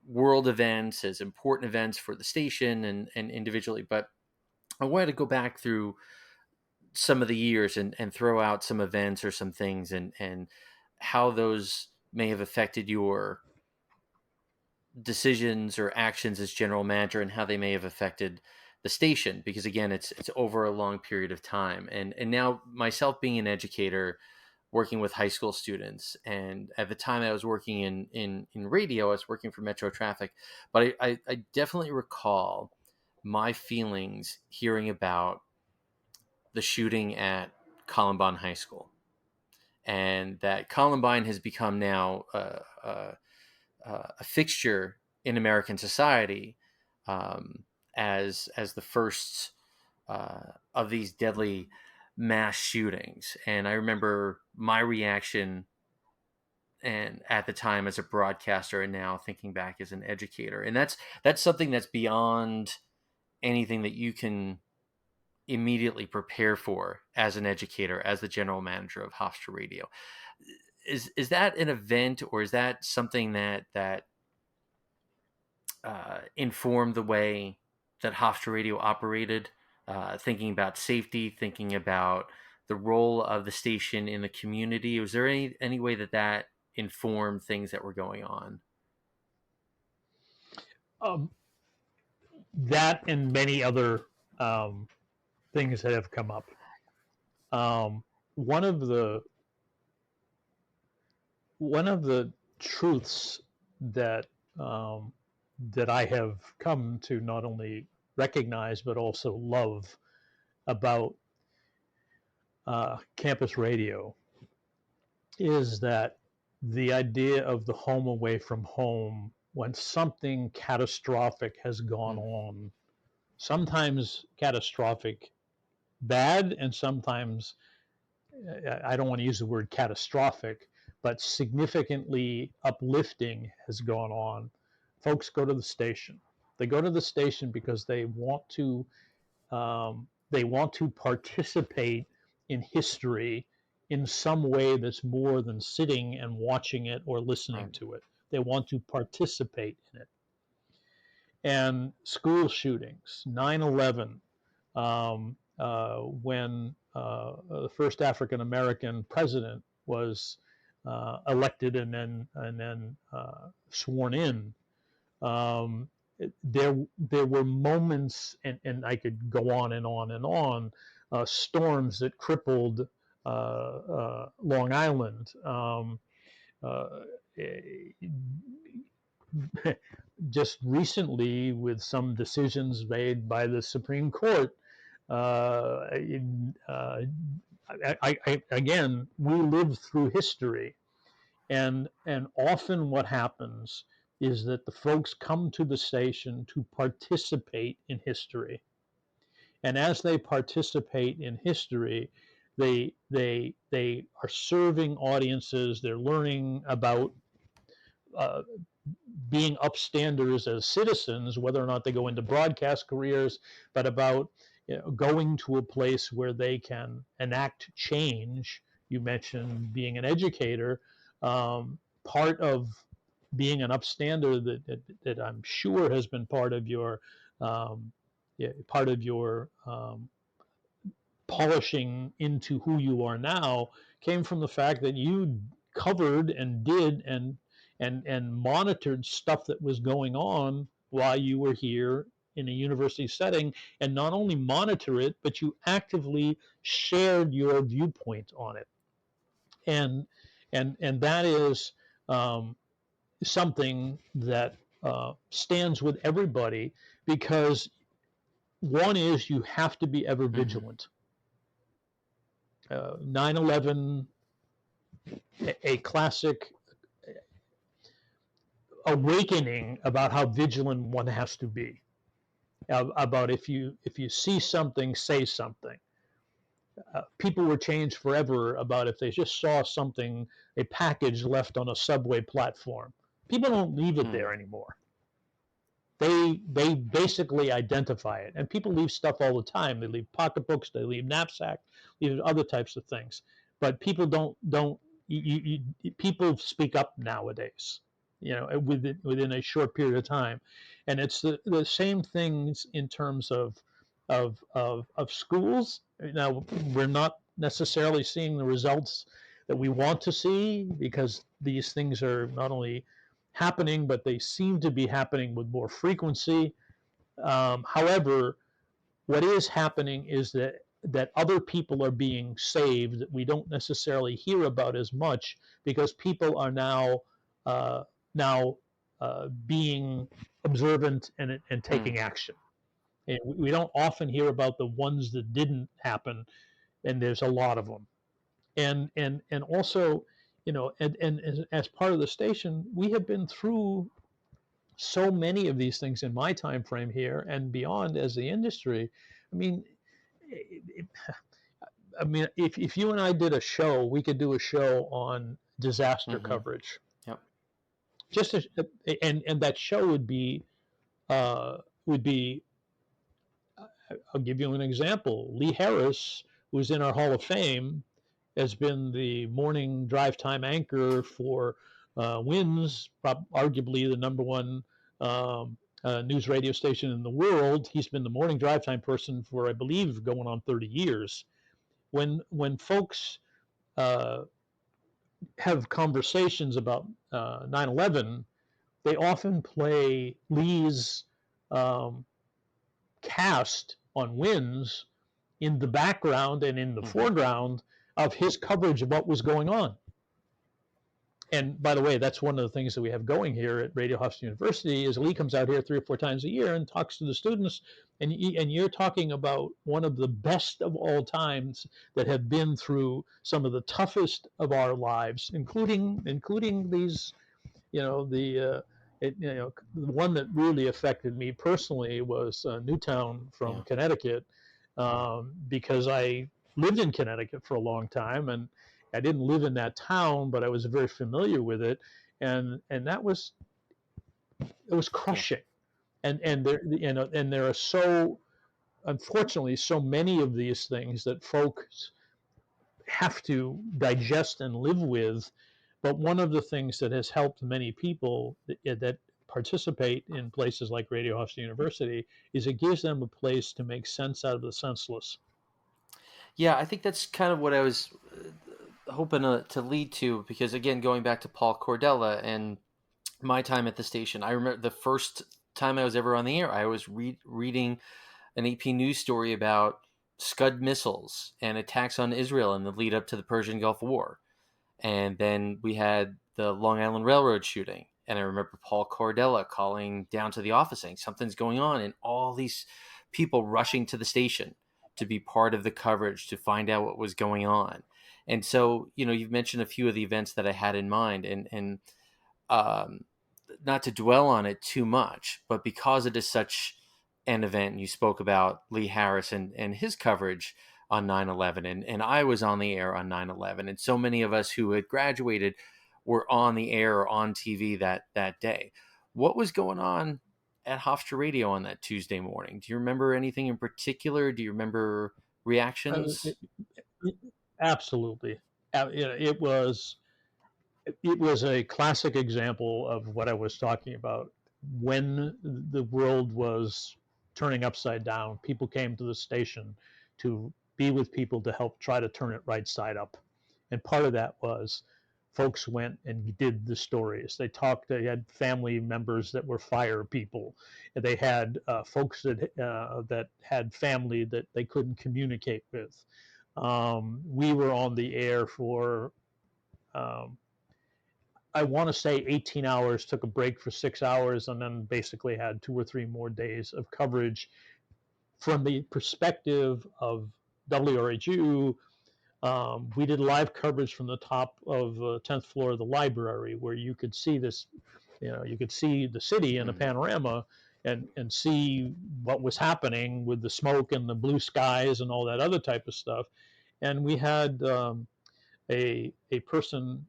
world events, as important events for the station and individually. But I wanted to go back through some of the years and throw out some events or some things and how those may have affected your decisions or actions as general manager and how they may have affected the station, because again it's over a long period of time. And now myself being an educator working with high school students, and at the time I was working in radio, I was working for Metro Traffic, but I definitely recall my feelings hearing about the shooting at Columbine High School, and that Columbine has become now a fixture in American society, um, as the first of these deadly mass shootings. And I remember my reaction, and at the time as a broadcaster, and now thinking back as an educator, and that's something that's beyond anything that you can immediately prepare for as an educator, as the general manager of Hofstra Radio. Is that an event, or is that something that informed the way that Hofstra Radio operated? Thinking about safety, thinking about the role of the station in the community. Was there any way that informed things that were going on? Um, that and many other um, things that have come up. Um, one of the one of the truths that um, that I have come to not only recognize but also love about campus radio is that the idea of the home away from home when something catastrophic has gone Mm, on, sometimes catastrophic bad, and sometimes I don't want to use the word catastrophic, but significantly uplifting has gone on. Folks go to the station. They go to the station because they want to participate in history in some way that's more than sitting and watching it or listening right. to it. They want to participate in it. And school shootings, 9/11, when the first African American president was elected and then sworn in. Um, there were moments, and I could go on and on and on. Storms that crippled Long Island. Uh, just recently, with some decisions made by the Supreme Court, in, again, we live through history, and often what happens is that the folks come to the station to participate in history, and as they participate in history, they are serving audiences. They're learning about uh, being upstanders as citizens, whether or not they go into broadcast careers, but about going to a place where they can enact change. You mentioned being an educator. Part of being an upstander that I'm sure has been um, part of your polishing into who you are now came from the fact that you covered and did and monitored stuff that was going on while you were here in a university setting, and not only monitor it, but you actively shared your viewpoint on it. And and that is um, something that stands with everybody, because one is you have to be ever Hmm. vigilant. 9/11, a classic awakening about how vigilant one has to be. About if you see something, say something. People were changed forever about if they just saw something, a package left on a subway platform. People don't leave it Mm. there anymore. They basically identify it, and people leave stuff all the time. They leave pocketbooks, they leave knapsack, leave other types of things. But people don't people speak up nowadays, within a short period of time. And it's the same things in terms of schools. Now, we're not necessarily seeing the results that we want to see, because these things are not only happening, but they seem to be happening with more frequency. However, what is happening is that other people are being saved that we don't necessarily hear about as much, because people are uh, now being observant and Mm. taking action. And we don't often hear about the ones that didn't happen, and there's a lot of them. And also, and as part of the station, we have been through so many of these things in my time frame here and beyond as the industry. I mean, if you and I did a show, we could do a show on disaster Hmm. coverage. Yep. Just as, and that show uh, would be. I'll give you an example. Lee Harris, who's in our Hall of Fame, has been the morning drive time anchor for WINS, arguably the number one um, news radio station in the world. He's been the morning drive time person for, I believe, going on 30 years. When folks uh, have conversations about 9/11, they often play Lee's um, cast on WINS in the background and in the Hmm. foreground of his coverage of what was going on. And by the way, that's one of the things that we have going here at Radio Hofstra University is Lee comes out here 3 or 4 times a year and talks to the students, and you're talking about one of the best of all times that have been through some of the toughest of our lives, including these, the one that really affected me personally was Newtown from Yeah. Connecticut, because I lived in Connecticut for a long time, and I didn't live in that town, but I was very familiar with it, and that was it was Yeah. crushing. And there are so unfortunately so many of these things that folks have to digest and live with. But one of the things that has helped many people that participate in places like Radio Hofstra University is it gives them a place to make sense out of the senseless. Yeah, I think that's kind of what I was hoping to lead to, because again, going back to Paul Cordella and my time at the station, I remember the first time I was ever on the air, I was reading an AP news story about Scud missiles and attacks on Israel in the lead up to the Persian Gulf War. And then we had the Long Island Railroad shooting. And I remember Paul Cordella calling down to the office saying something's going on, and all these people rushing to the station to be part of the coverage to find out what was going on. And so, you've mentioned a few of the events that I had in mind, and um, not to dwell on it too much, but because it is such an event, and you spoke about Lee Harris and his coverage on 9/11, and I was on the air on 9/11, and so many of us who had graduated were on the air or on TV that day. What was going on at Hofstra Radio on that Tuesday morning? Do you remember anything in particular? Do you remember It, reactions? absolutely, it was a classic example of what I was talking about. When the world was turning upside down, people came to the station to be with people to help try to turn it right side up. And part of that was folks went and did the stories. They talked. They had family members that were fire people. They had folks that had family that they couldn't communicate with. We were on the air for um, I want to say 18 hours, took a break for 6 hours, and then basically had 2 or 3 more days of coverage from the perspective of WRHU. We did live coverage from the top of the 10th floor of the library, where you could see this, you could see the city in a Mm-hmm. panorama, and see what was happening with the smoke and the blue skies and all that other type of stuff. And we had a person,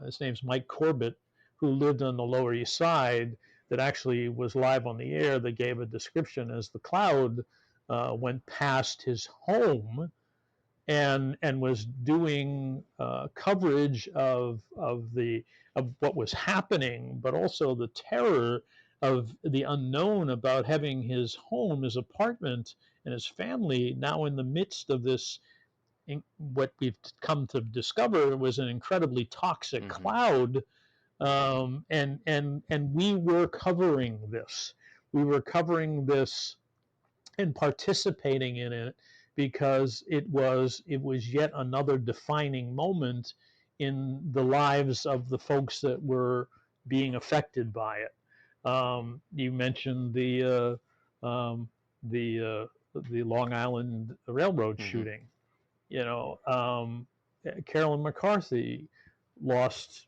his name's Mike Corbett, who lived on the Lower East Side, that actually was live on the air, that gave a description as the cloud went past his home, and was doing coverage of what was happening, but also the terror of the unknown about having his home, his apartment, and his family now in the midst of this. What we've come to discover was an incredibly toxic Mm-hmm. cloud, and we were covering this. We were covering this and participating in it because it was yet another defining moment in the lives of the folks that were being affected by it. You mentioned um, the the Long Island Railroad Mm-hmm. shooting. Carolyn McCarthy lost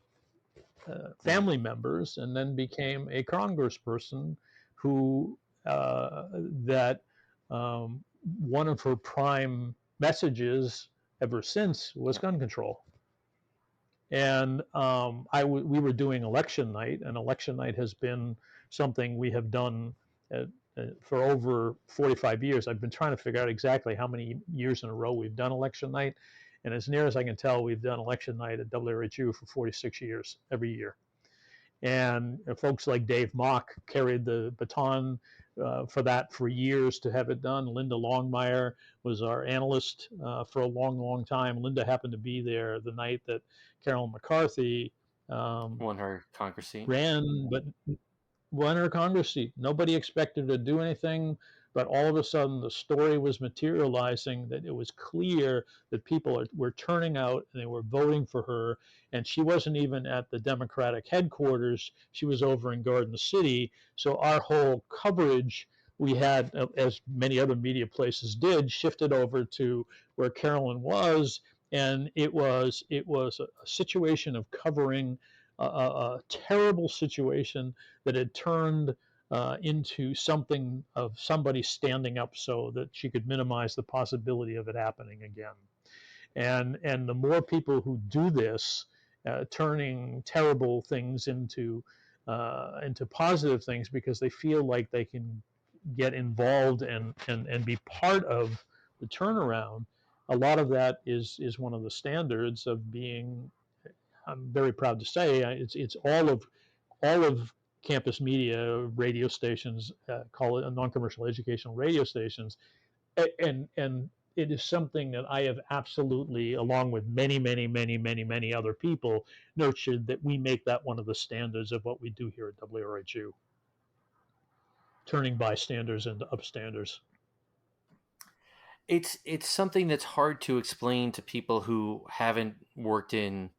Mm-hmm. family members and then became a congressperson who that one of her prime messages ever since was Yeah. gun control. And we were doing election night, and election night has been something we have done for over 45 years. I've been trying to figure out exactly how many years in a row we've done election night. And as near as I can tell, we've done election night at WRHU for 46 years, every year. And folks like Dave Mock carried the baton for that for years to have it done. Linda Longmire was our analyst for a long, long time. Linda happened to be there the night that Carolyn McCarthy Won her Congress seat. ran, but won her Congress seat. Nobody expected her to do anything, but all of a sudden the story was materializing, that it was clear that were turning out and they were voting for her. And she wasn't even at the Democratic headquarters, she was over in Garden City. So our whole coverage we had, as many other media places did, shifted over to where Carolyn was. And it was a situation of covering a terrible situation that had turned into something of somebody standing up so that she could minimize the possibility of it happening again. And the more people who do this, turning terrible things into positive things because they feel like they can get involved and be part of the turnaround. A lot of that is one of the standards of being. I'm very proud to say it's all of campus media radio stations, call it non-commercial educational radio stations, and it is something that I have absolutely, along with many, many, many, many, many other people, nurtured, that we make that one of the standards of what we do here at WRHU, turning bystanders into upstanders. It's something that's hard to explain to people who haven't worked in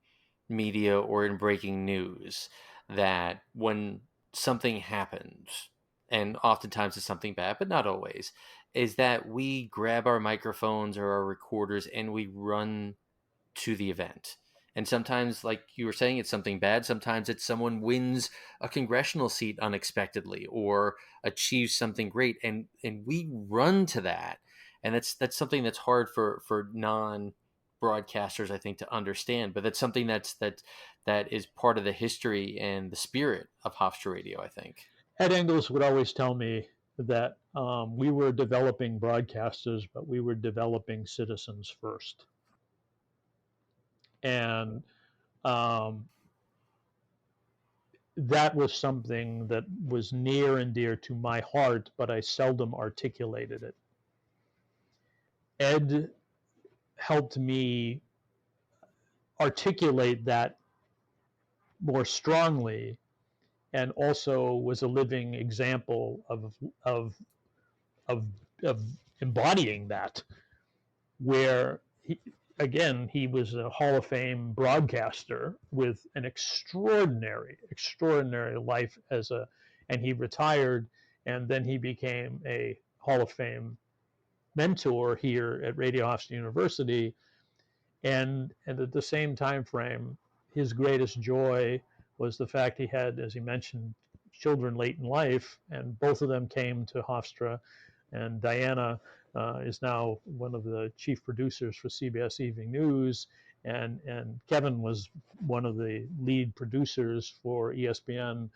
media or in breaking news, that when something happens, and oftentimes it's something bad, but not always, is that we grab our microphones or our recorders and we run to the event. And sometimes, like you were saying, it's something bad. Sometimes it's someone wins a congressional seat unexpectedly or achieves something great, and we run to that. And that's something that's hard for non broadcasters, I think, to understand. But that's something that is part of the history and the spirit of Hofstra Radio, I think. Ed Engels would always tell me that we were developing broadcasters, but we were developing citizens first. And um, that was something that was near and dear to my heart, but I seldom articulated it. Ed helped me articulate that more strongly, and also was a living example of of of embodying that. Where he, again, he was a Hall of Fame broadcaster with an extraordinary life as a, and he retired, and then he became a Hall of Fame mentor here at Radio Hofstra University, and at the same time frame, his greatest joy was the fact he had, as he mentioned, children late in life, and both of them came to Hofstra. And Diana is now one of the chief producers for CBS Evening News, and Kevin was one of the lead producers for ESPN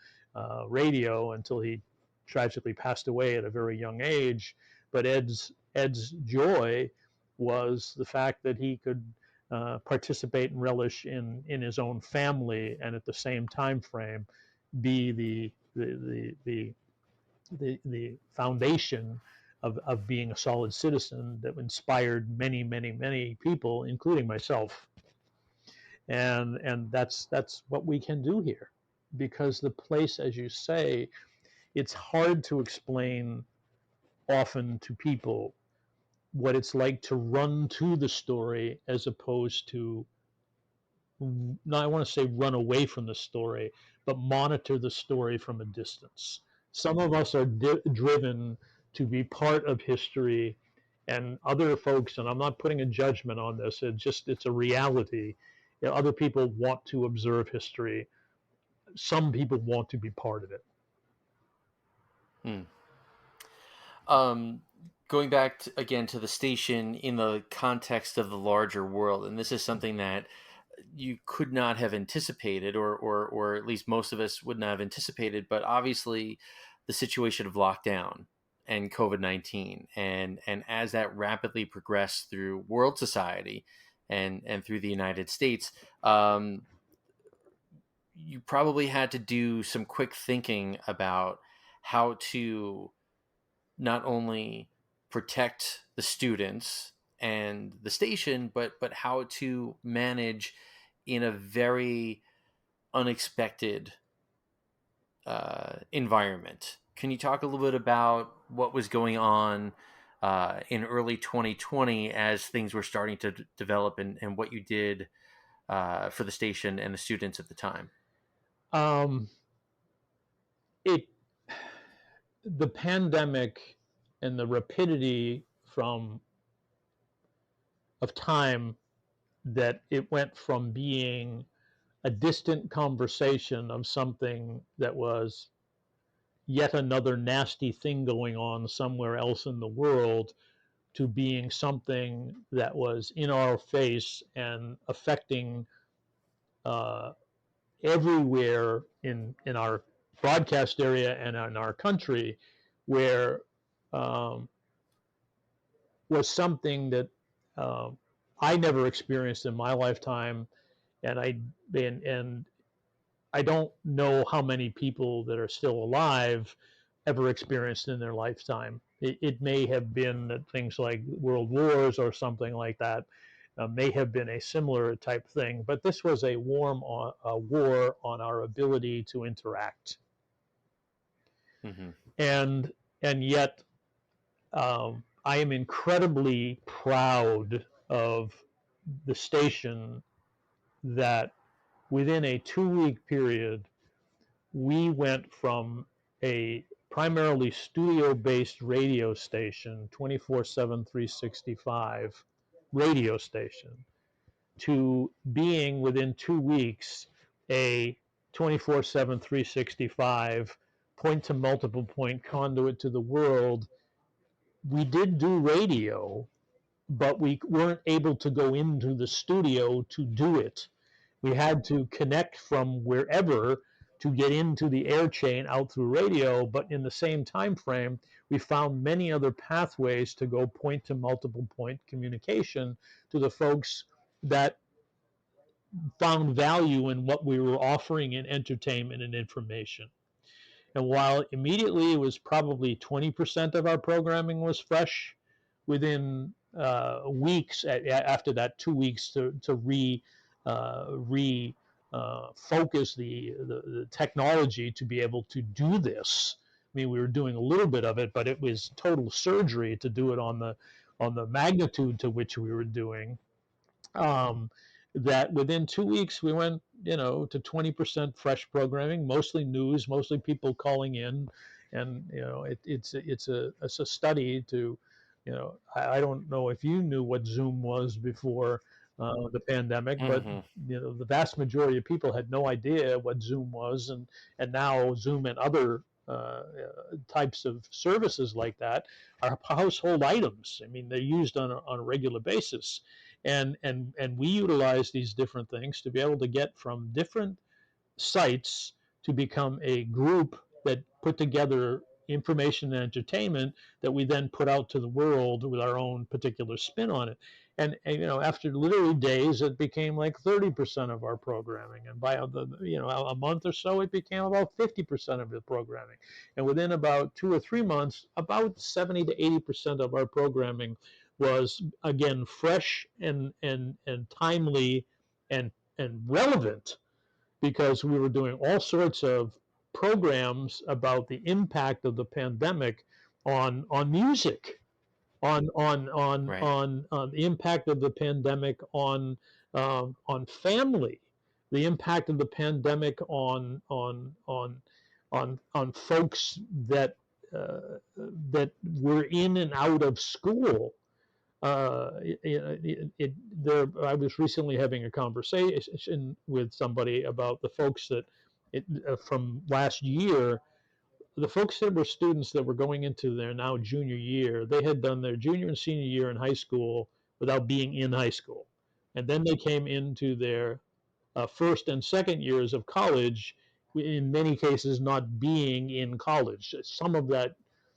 radio until he tragically passed away at a very young age. But Ed's joy was the fact that he could participate and relish in his own family, and at the same time frame be the foundation of being a solid citizen that inspired many people, including myself. And that's what we can do here, because the place, as you say, it's hard to explain often to people what it's like to run to the story as opposed to, no, I want to say run away from the story, but monitor the story from a distance. Some of us are driven to be part of history, and other folks, and I'm not putting a judgment on this, it's a reality. You know, other people want to observe history. Some people want to be part of it. Hmm. Um, Going back again to the station in the context of the larger world, and this is something that you could not have anticipated, or at least most of us would not have anticipated. But obviously, the situation of lockdown and COVID-19, and as that rapidly progressed through world society and through the United States, you probably had to do some quick thinking about how to not only protect the students and the station, but how to manage in a very unexpected environment. Can you talk a little bit about what was going on in early 2020 as things were starting to develop, and what you did for the station and the students at the time? Um, it the pandemic and the rapidity from of time, that it went from being a distant conversation of something that was yet another nasty thing going on somewhere else in the world, to being something that was in our face and affecting uh, everywhere in our broadcast area and in our country, where um, was something that uh, I never experienced in my lifetime, and and I don't know how many people that are still alive ever experienced in their lifetime. It may have been that things like world wars or something like that may have been a similar type thing, but this was a a war on our ability to interact, Mm-hmm. and yet I am incredibly proud of the station that within a 2 week period we went from a primarily studio based radio station, 24/7, 365 radio station, to being within 2 weeks a 24/7, 365 point to multiple point conduit to the world. We did do radio, but we weren't able to go into the studio to do it. We had to connect from wherever to get into the air chain out through radio, but in the same time frame, we found many other pathways to go point to multiple point communication to the folks that found value in what we were offering in entertainment and information. And while immediately it was probably 20% of our programming was fresh, within weeks after that 2 weeks to re focus the technology to be able to do this. I mean, we were doing a little bit of it, but it was total surgery to do it on the magnitude to which we were doing. um, that within 2 weeks we went, to 20% fresh programming, mostly news, mostly people calling in, and it's a study to, I don't know if you knew what Zoom was before the pandemic, but Hmm. the vast majority of people had no idea what Zoom was, and now Zoom and other types of services like that are household items. I mean, they're used on a regular basis, and we utilize these different things to be able to get from different sites to become a group that put together information and entertainment that we then put out to the world with our own particular spin on it. And after literally days, it became like 30% of our programming, and by a month or so, it became about 50% of the programming. And within about 2 or 3 months, about 70 to 80% of our programming was again fresh and timely and relevant, because we were doing all sorts of programs about the impact of the pandemic on music, Right. on the impact of the pandemic on family, the impact of the pandemic on folks that that were in and out of school. I was recently having a conversation with somebody about the folks from last year. The folks that were students that were going into their now junior year, they had done their junior and senior year in high school without being in high school, and then they came into their first and second years of college, in many cases not being in college. Some of that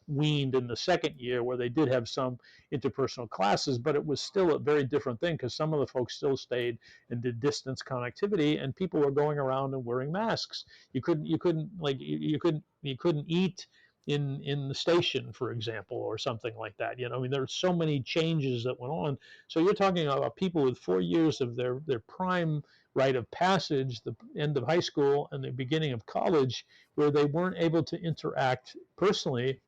weaned in the second year, where they did have some interpersonal classes, but it was still a very different thing, because some of the folks still stayed and did distance connectivity, and people were going around and wearing masks. You couldn't eat in the station, for example, or something like that. I mean, there are so many changes that went on. So you're talking about people with 4 years of their prime rite of passage, the end of high school and the beginning of college, where they weren't able to interact personally.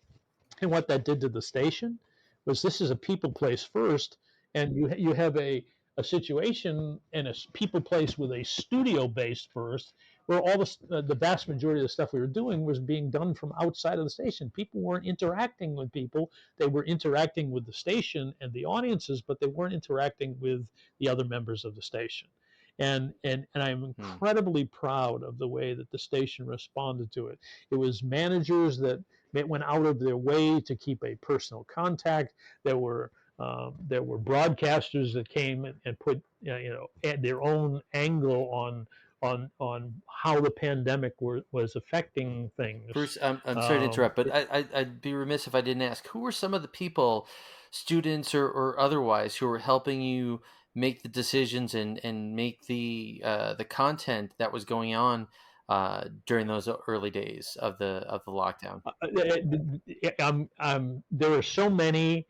And what that did to the station was, this is a people place first, and you have a situation and a people place with a studio base first, where all the vast majority of the stuff we were doing was being done from outside of the station. People weren't interacting with people; they were interacting with the station and the audiences, but they weren't interacting with the other members of the station. And I'm Hmm. incredibly proud of the way that the station responded to it. It was managers that went out of their way to keep a personal contact. There were broadcasters that came and put their own angle on how the pandemic was affecting things. Bruce, I'm sorry to Um, interrupt, but I'd be remiss if I didn't ask, who were some of the people, students or otherwise, who were helping you make the decisions and make the content that was going on during those early days of the lockdown? there are so many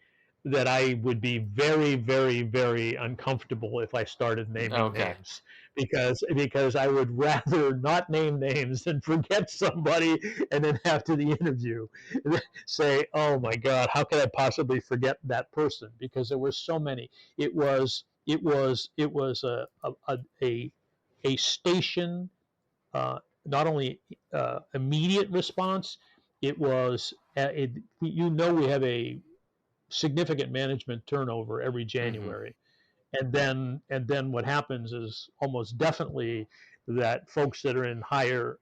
that I would be very, very, very uncomfortable if I started naming Okay. names, because I would rather not name names than forget somebody, and then after the interview say, "Oh my God, how could I possibly forget that person?" Because there were so many. It was a station, not only immediate response. It was we have a significant management turnover every Hmm. January, and then what happens is almost definitely that folks that are in higher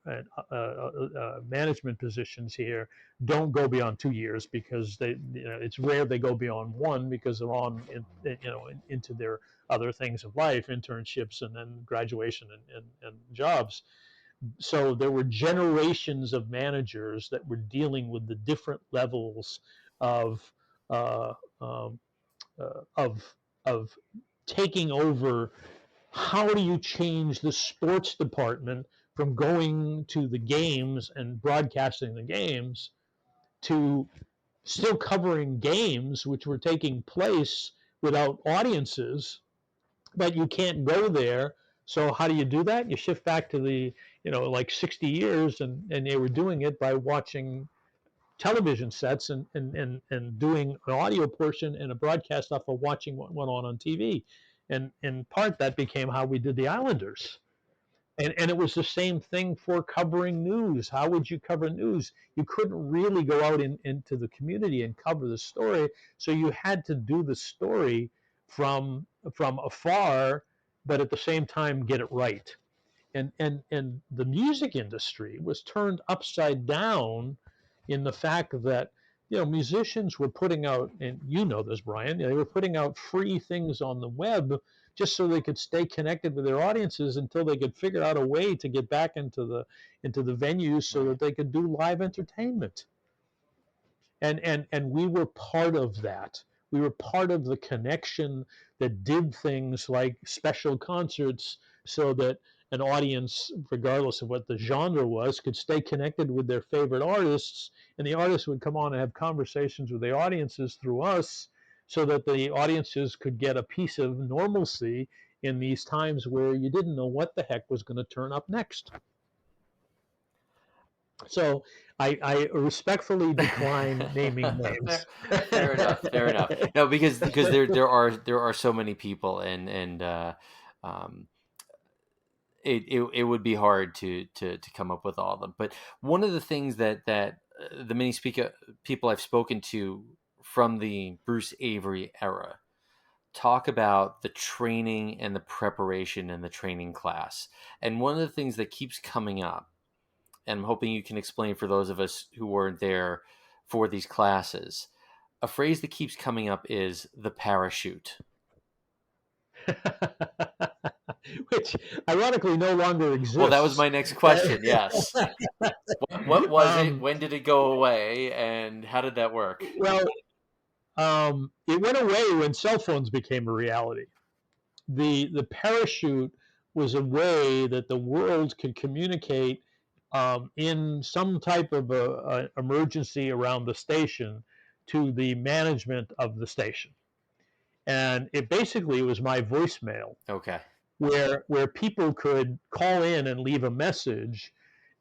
management positions here don't go beyond 2 years, because it's rare they go beyond one, because they're into their other things of life, internships, and then graduation and jobs. So there were generations of managers that were dealing with the different levels of uh, um, of of taking over. How do you change the sports department from going to the games and broadcasting the games to still covering games which were taking place without audiences, but you can't go there, So how do you do that? You shift back to the, like 60 years, and they were doing it by watching television sets and doing an audio portion and a broadcast off of watching what went on TV. And in part, that became how we did the Islanders. And it was the same thing for covering news. How would you cover news? You couldn't really go out into the community and cover the story, so you had to do the story from afar, but at the same time get it right. And the music industry was turned upside down in the fact that musicians were putting out, and you know this, Brian, they were putting out free things on the web just so they could stay connected with their audiences until they could figure out a way to get back into the venues so Right. that they could do live entertainment. And we were part of that. We were part of the connection that did things like special concerts so that an audience, regardless of what the genre was, could stay connected with their favorite artists, and the artists would come on and have conversations with the audiences through us so that the audiences could get a piece of normalcy in these times where you didn't know what the heck was going to turn up next. So I respectfully decline naming fair, names. fair enough. Fair enough. No, because there are so many people, and um, it would be hard to come up with all of them. But one of the things that the many people I've spoken to from the Bruce Avery era talk about the training and the preparation in the training class. And one of the things that keeps coming up, and I'm hoping you can explain for those of us who weren't there for these classes, a phrase that keeps coming up is the parachute. Which ironically no longer Well, that was exists. my next question. Yes. What was it? um, When did it go away? And how did that work? well, it went away when cell phones became a reality. The parachute was a way that the world could communicate in some type of a emergency around the station to the management of the station. And it basically was my voicemail Okay. where people could call in and leave a message.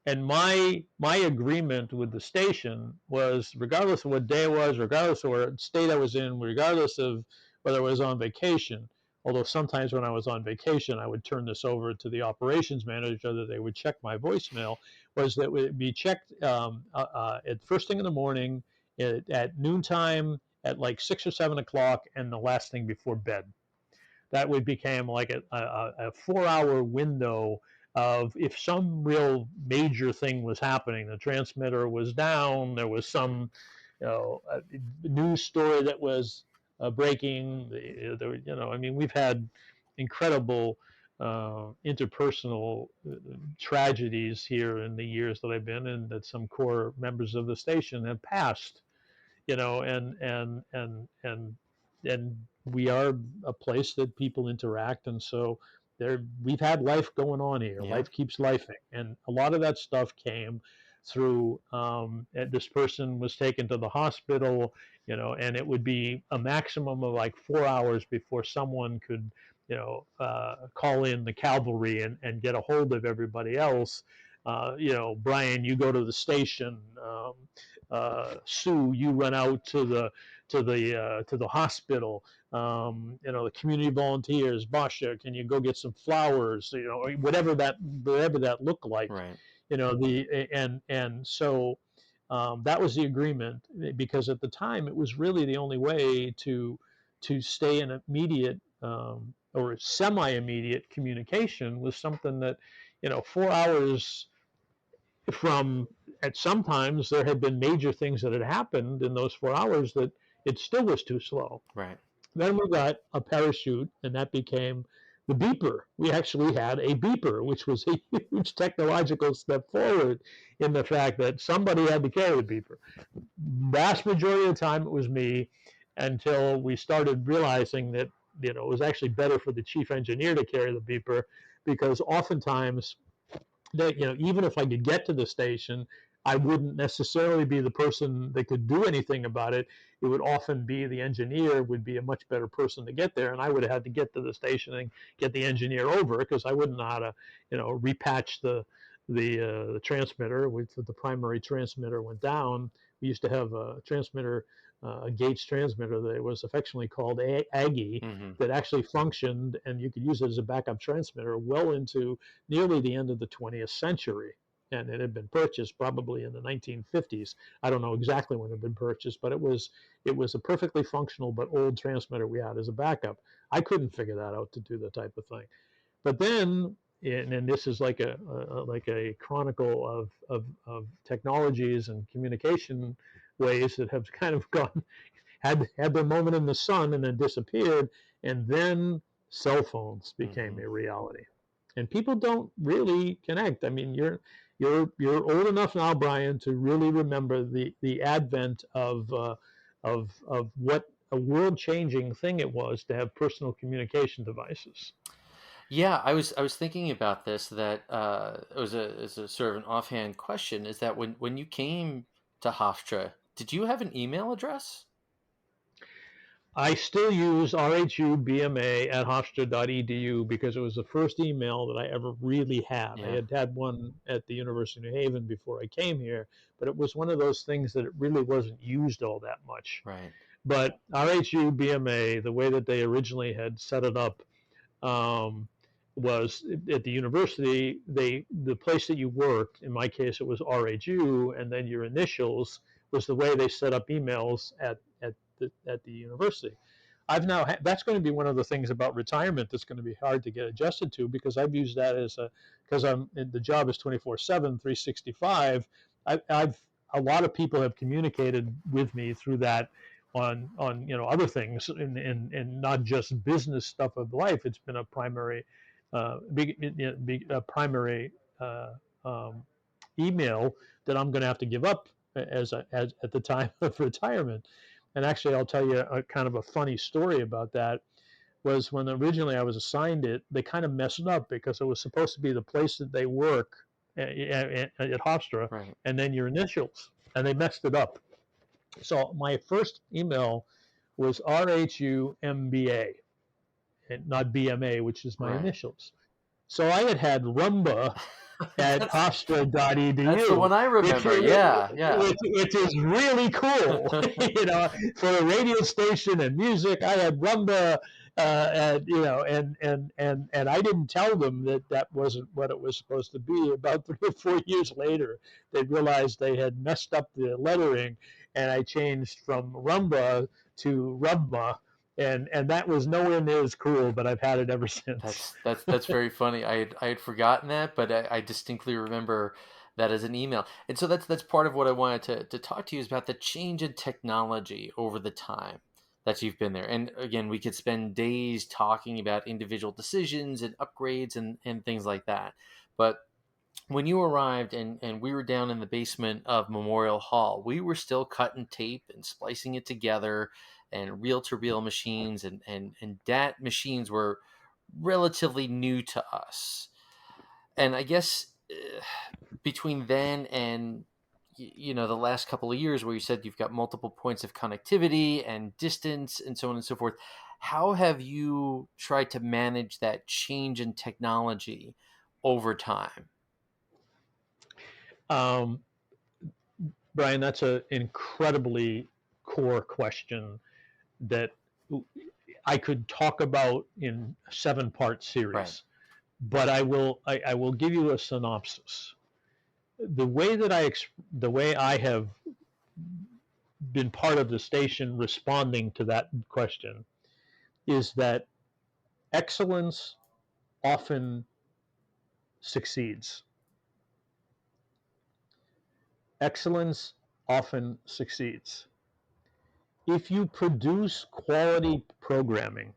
And my agreement with the station was, regardless of what day it was, regardless of what state I was in, regardless of whether I was on vacation, although sometimes when I was on vacation I would turn this over to the operations manager that they would check my voicemail, was that it would be checked at first thing in the morning, at noontime, at like 6 or 7 o'clock, and the last thing before bed. That would become like a 4 hour window of, if some real major thing was happening, the transmitter was down, there was some news story that was breaking. I mean, we've had incredible interpersonal tragedies here in the years that I've been in, that some core members of the station have passed, and we are a place that people interact, and so we've had life going on here. Yeah. Life keeps lifing, and a lot of that stuff came through, this person was taken to the hospital, and it would be a maximum of like 4 hours before someone could call in the cavalry and get a hold of everybody else. Brian, you go to the station. Sue, you run out to the hospital. The community volunteers, Basha, can you go get some flowers? Whatever that looked like. Right. And so that was the agreement, because at the time it was really the only way to stay in immediate, or semi-immediate communication with something that 4 hours from, at sometimes there had been major things that had happened in those 4 hours that it still was too slow. Right. Then we got a parachute, and that became the beeper. We actually had a beeper, which was a huge technological step forward in the fact that somebody had to carry the beeper. Vast majority of the time it was me, until we started realizing that it was actually better for the chief engineer to carry the beeper, because oftentimes that even if I could get to the station, I wouldn't necessarily be the person that could do anything about it. It would often be the engineer would be a much better person to get there, and I would have had to get to the station and get the engineer over because I wouldn't know how to, repatch the transmitter. The primary transmitter went down. We used to have a transmitter, a Gates transmitter that was affectionately called Aggie, Hmm. that actually functioned, and you could use it as a backup transmitter well into nearly the end of the 20th century. And it had been purchased probably in the 1950s. I don't know exactly when it had been purchased, but it was a perfectly functional but old transmitter we had as a backup. I couldn't figure that out to do the type of thing. But then, and this is like a chronicle of technologies and communication ways that have kind of gone had their moment in the sun and then disappeared, and then cell phones became Hmm. a reality, and people don't really connect. I mean, you're old enough now, Brian, to really remember the advent of what a world changing thing it was to have personal communication devices. Yeah, I was thinking about this. That it was a sort of an offhand question. Is that when you came to Hofstra, did you have an email address? I still use RHU at hofstra.edu because it was the first email that I ever really had. I Yeah, had had one at the University of New Haven before I came here, but it was one of those things that it really wasn't used all that much. right, But RHU the way that they originally had set it up, um, was at the university. The place that you worked, in my case, it was RHU, and then your initials was the way they set up emails at the university. That's going to be one of the things about retirement that's going to be hard to get adjusted to, because I've used that because the job is 24/7, 365. I've A lot of people have communicated with me through that on other things, and not just business stuff of life. It's been a primary primary uh, um, email that I'm going to have to give up as at the time of retirement. And actually, I'll tell you a kind of a funny story about that. Was when originally I was assigned it, they kind of messed it up because it was supposed to be the place that they work at Hofstra, right, and then your initials, and they messed it up. So my first email was RHUMBA, and not BMA, which is my right. initials. So I had Rumba at that's that's the hofstra.edu, one I which, remember. Yeah, yeah. which is really cool. For a radio station and music, I had Rumba, and I didn't tell them that that wasn't what it was supposed to be. About 3 or 4 years later, they realized they had messed up the lettering, and I changed from Rumba to Rubma, and that was nowhere near as cool, but I've had it ever since. That's very funny. I had forgotten that, but I distinctly remember that as an email. And so that's part of what I wanted to talk to you is about the change in technology over the time that you've been there. And again, we could spend days talking about individual decisions and upgrades and things like that. But when you arrived and we were down in the basement of Memorial Hall, we were still cutting tape and splicing it together, and reel to reel machines and DAT machines were relatively new to us. And I guess between then and the last couple of years where you said you've got multiple points of connectivity and distance and so on and so forth, how have you tried to manage that change in technology over time? Um, Brian, that's an incredibly core question that I could talk about in a 7-part Right. series, but I will give you a synopsis. The way I have been part of the station responding to that question is that excellence often succeeds. Excellence often succeeds. If you produce quality programming,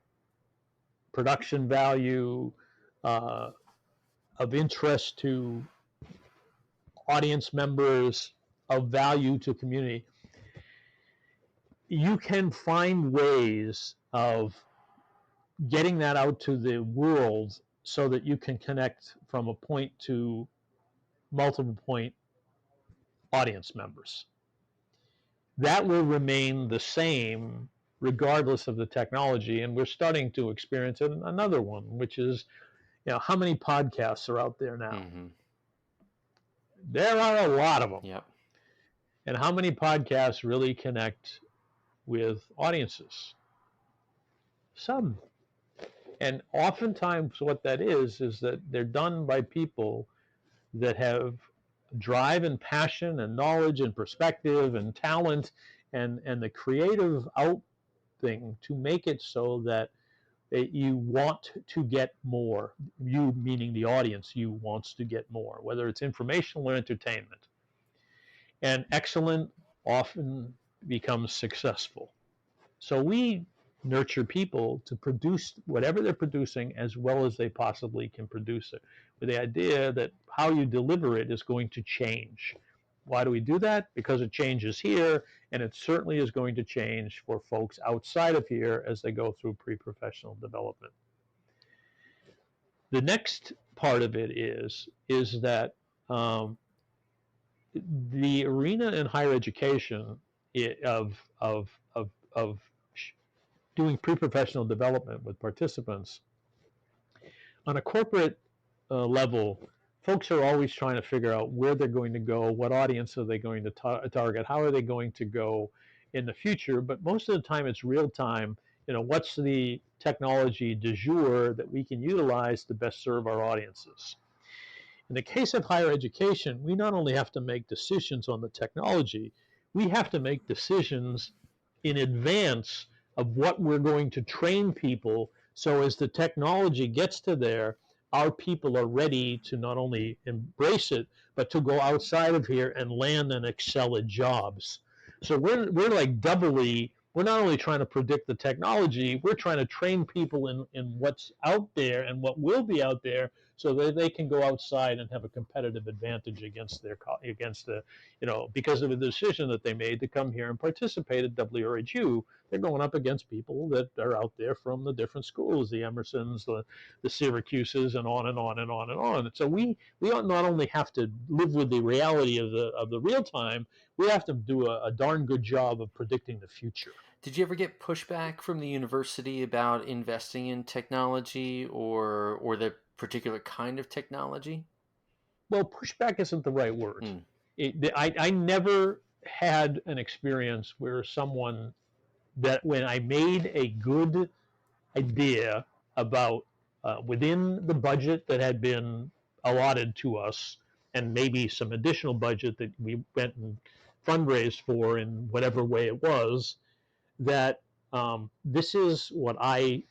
production value, uh, of interest to audience members, of value to community, you can find ways of getting that out to the world so that you can connect from a point to multiple point audience members. That will remain the same regardless of the technology, and we're starting to experience another one, which is, how many podcasts are out there now? Mm-hmm. There are a lot of them. Yep. And how many podcasts really connect with audiences? Some. And oftentimes what that is that they're done by people that have drive and passion and knowledge and perspective and talent and the creative out thing to make it so that you want to get more. You, meaning the audience, you wants to get more, whether it's informational or entertainment. And excellent often becomes successful. So we nurture people to produce whatever they're producing as well as they possibly can produce it, with the idea that how you deliver it is going to change. Why do we do that? Because it changes here, and it certainly is going to change for folks outside of here as they go through pre-professional development. The next part of it is that the arena in higher education of doing pre-professional development with participants on a corporate level, folks are always trying to figure out where they're going to go, what audience are they going to target, how are they going to go in the future. But most of the time, it's real time. What's the technology du jour that we can utilize to best serve our audiences? In the case of higher education, we not only have to make decisions on the technology, we have to make decisions in advance of what we're going to train people, so as the technology gets to there, our people are ready to not only embrace it, but to go outside of here and land and excel at jobs. So we're like doubly, we're not only trying to predict the technology, we're trying to train people in what's out there and what will be out there, so that they can go outside and have a competitive advantage against because of the decision that they made to come here and participate at WRHU. They're going up against people that are out there from the different schools, the Emersons, the Syracuses, and on and on and on and on. So we not only have to live with the reality of the real time, we have to do a darn good job of predicting the future. Did you ever get pushback from the university about investing in technology or the particular kind of technology? Well, pushback isn't the right word. Mm. I never had an experience where someone, that when I made a good idea about within the budget that had been allotted to us, and maybe some additional budget that we went and fundraised for in whatever way it was, that this is what I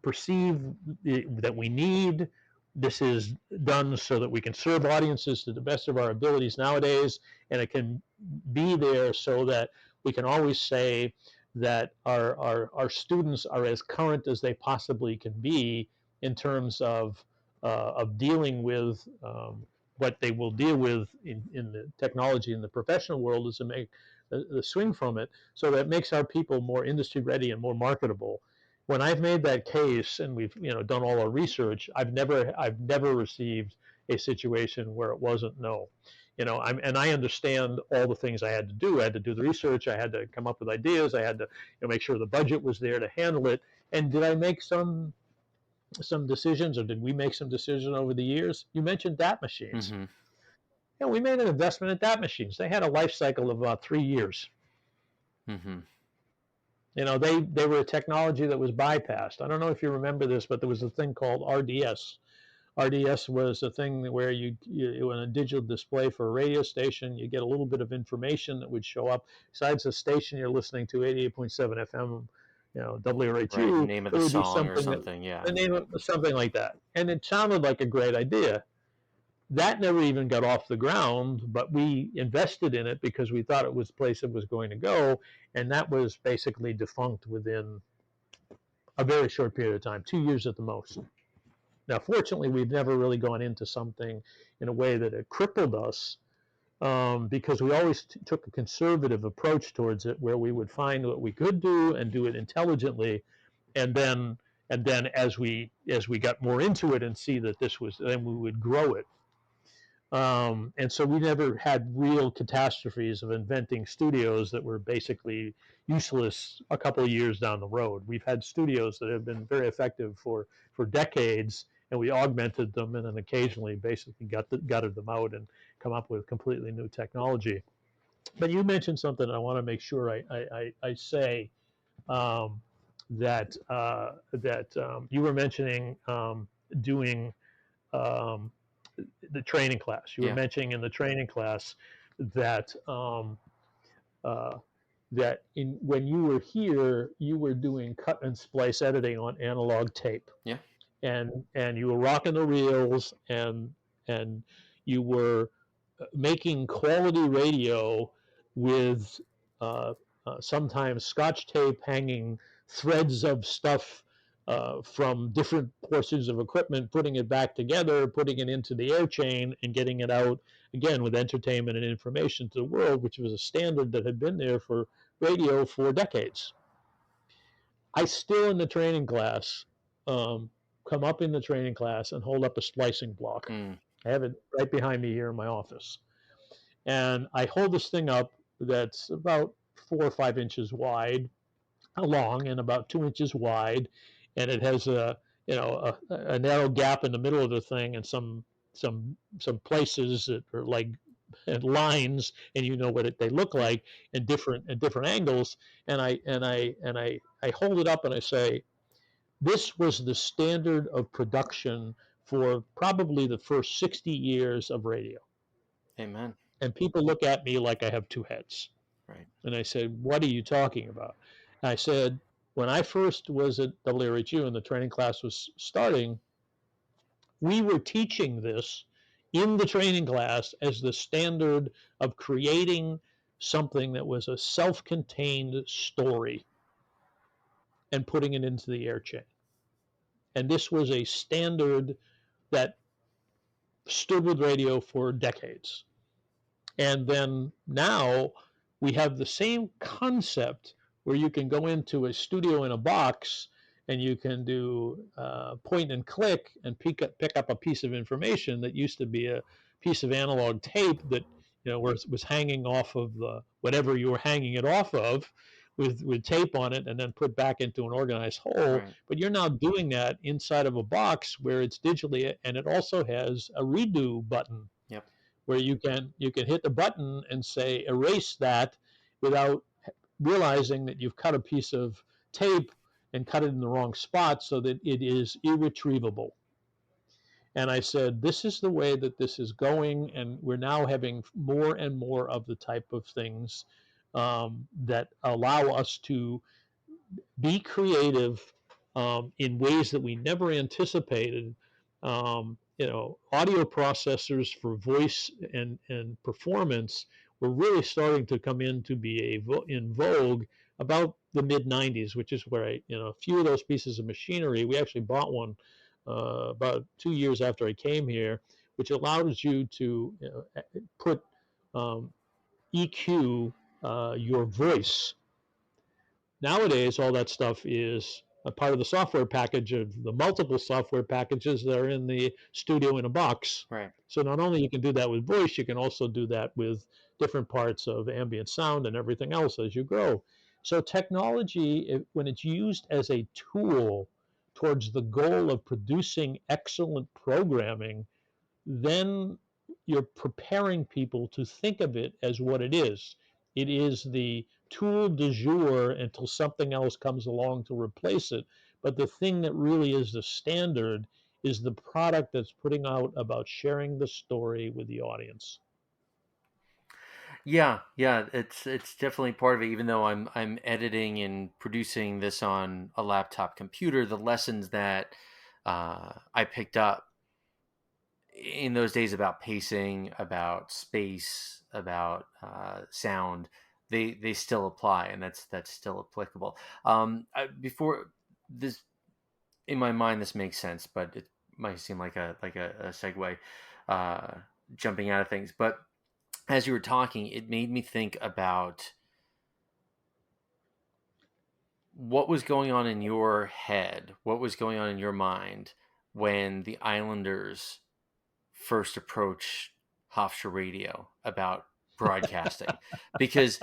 perceive that we need. This is done so that we can serve audiences to the best of our abilities nowadays, and it can be there so that we can always say that our students are as current as they possibly can be in terms of dealing with what they will deal with in the technology in the professional world, is to make the swing from it, so that makes our people more industry ready and more marketable. When I've made that case and we've done all our research, I've never received a situation where it wasn't no. And I understand all the things I had to do. I had to do the research. I had to come up with ideas. I had to make sure the budget was there to handle it. And did I make some decisions, or did we make some decisions over the years? You mentioned DAT machines. Mm-hmm. We made an investment in DAT machines. They had a life cycle of about 3 years. Mm-hmm. They were a technology that was bypassed. I don't know if you remember this, but there was a thing called RDS. RDS was a thing where you in a digital display for a radio station, you get a little bit of information that would show up. Besides the station you're listening to, 88.7 FM, Right. WRHU, Name of it the would be song or something something. Yeah. the name of something like that. And it sounded like a great idea. That never even got off the ground, but we invested in it because we thought it was the place it was going to go, and that was basically defunct within a very short period of time, 2 years at the most. Now, fortunately, we've never really gone into something in a way that it crippled us, because we always took a conservative approach towards it, where we would find what we could do and do it intelligently, and then as we got more into it and see that this was, then we would grow it. And so we never had real catastrophes of inventing studios that were basically useless a couple of years down the road. We've had studios that have been very effective for decades, and we augmented them and then occasionally basically gutted them out and come up with completely new technology. But you mentioned something I want to make sure I say, um, that you were mentioning, doing, um, the training class. You were Yeah. mentioning in the training class that, uh, that in when you were here, you were doing cut and splice editing on analog tape, Yeah. and you were rocking the reels, and you were making quality radio with, uh, sometimes scotch tape hanging threads of stuff, from different portions of equipment, putting it back together, putting it into the air chain, and getting it out again with entertainment and information to the world, which was a standard that had been there for radio for decades. I still in the training class, um, come up in the training class and hold up a splicing block. Mm. I have it right behind me here in my office, and I hold this thing up that's about 4 or 5 inches wide, long, and about 2 inches wide, and it has a narrow gap in the middle of the thing, and some places that are like lines, and you know what they look Yeah. like in different angles. And I hold it up and I say, this was the standard of production for probably the first 60 years of radio. Amen. And people look at me like I have two heads. Right. And I said, what are you talking about? And I said, when I first was at WRHU and the training class was starting, we were teaching this in the training class as the standard of creating something that was a self contained story and putting it into the air chain. And this was a standard that stood with radio for decades. And then now we have the same concept where you can go into a studio in a box and you can do, point and click and pick up a piece of information that used to be a piece of analog tape that, was hanging off of the whatever you were hanging it off of, with tape on it, and then put back into an organized whole. Right. But you're now doing that inside of a box where it's digitally, and it also has a redo button Yep. where you can hit the button and say erase that without realizing that you've cut a piece of tape and cut it in the wrong spot so that it is irretrievable. And I said, this is the way that this is going, and we're now having more and more of the type of things, that allow us to be creative, in ways that we never anticipated. Audio processors for voice and performance were really starting to come in to be in vogue about the mid 90s, which is where a few of those pieces of machinery, we actually bought one, about 2 years after I came here, which allows you to, put, um, EQ, your voice. Nowadays, all that stuff is a part of the software package of the multiple software packages that are in the studio in a box. Right. So not only you can do that with voice, you can also do that with different parts of ambient sound and everything else as you grow. So technology, when it's used as a tool towards the goal of producing excellent programming, then you're preparing people to think of it as what it is. It is the tool du jour until something else comes along to replace it. But the thing that really is the standard is the product that's putting out about sharing the story with the audience. Yeah, yeah, it's definitely part of it. Even though I'm editing and producing this on a laptop computer, the lessons that I picked up in those days about pacing, about space, about sound, they still apply, and that's still applicable. Before this, in my mind, this makes sense, but it might seem like a segue, uh, jumping out of things. But as you were talking, it made me think about what was going on in your head, what was going on in your mind when the Islanders first approached Hofstra Radio, about broadcasting, because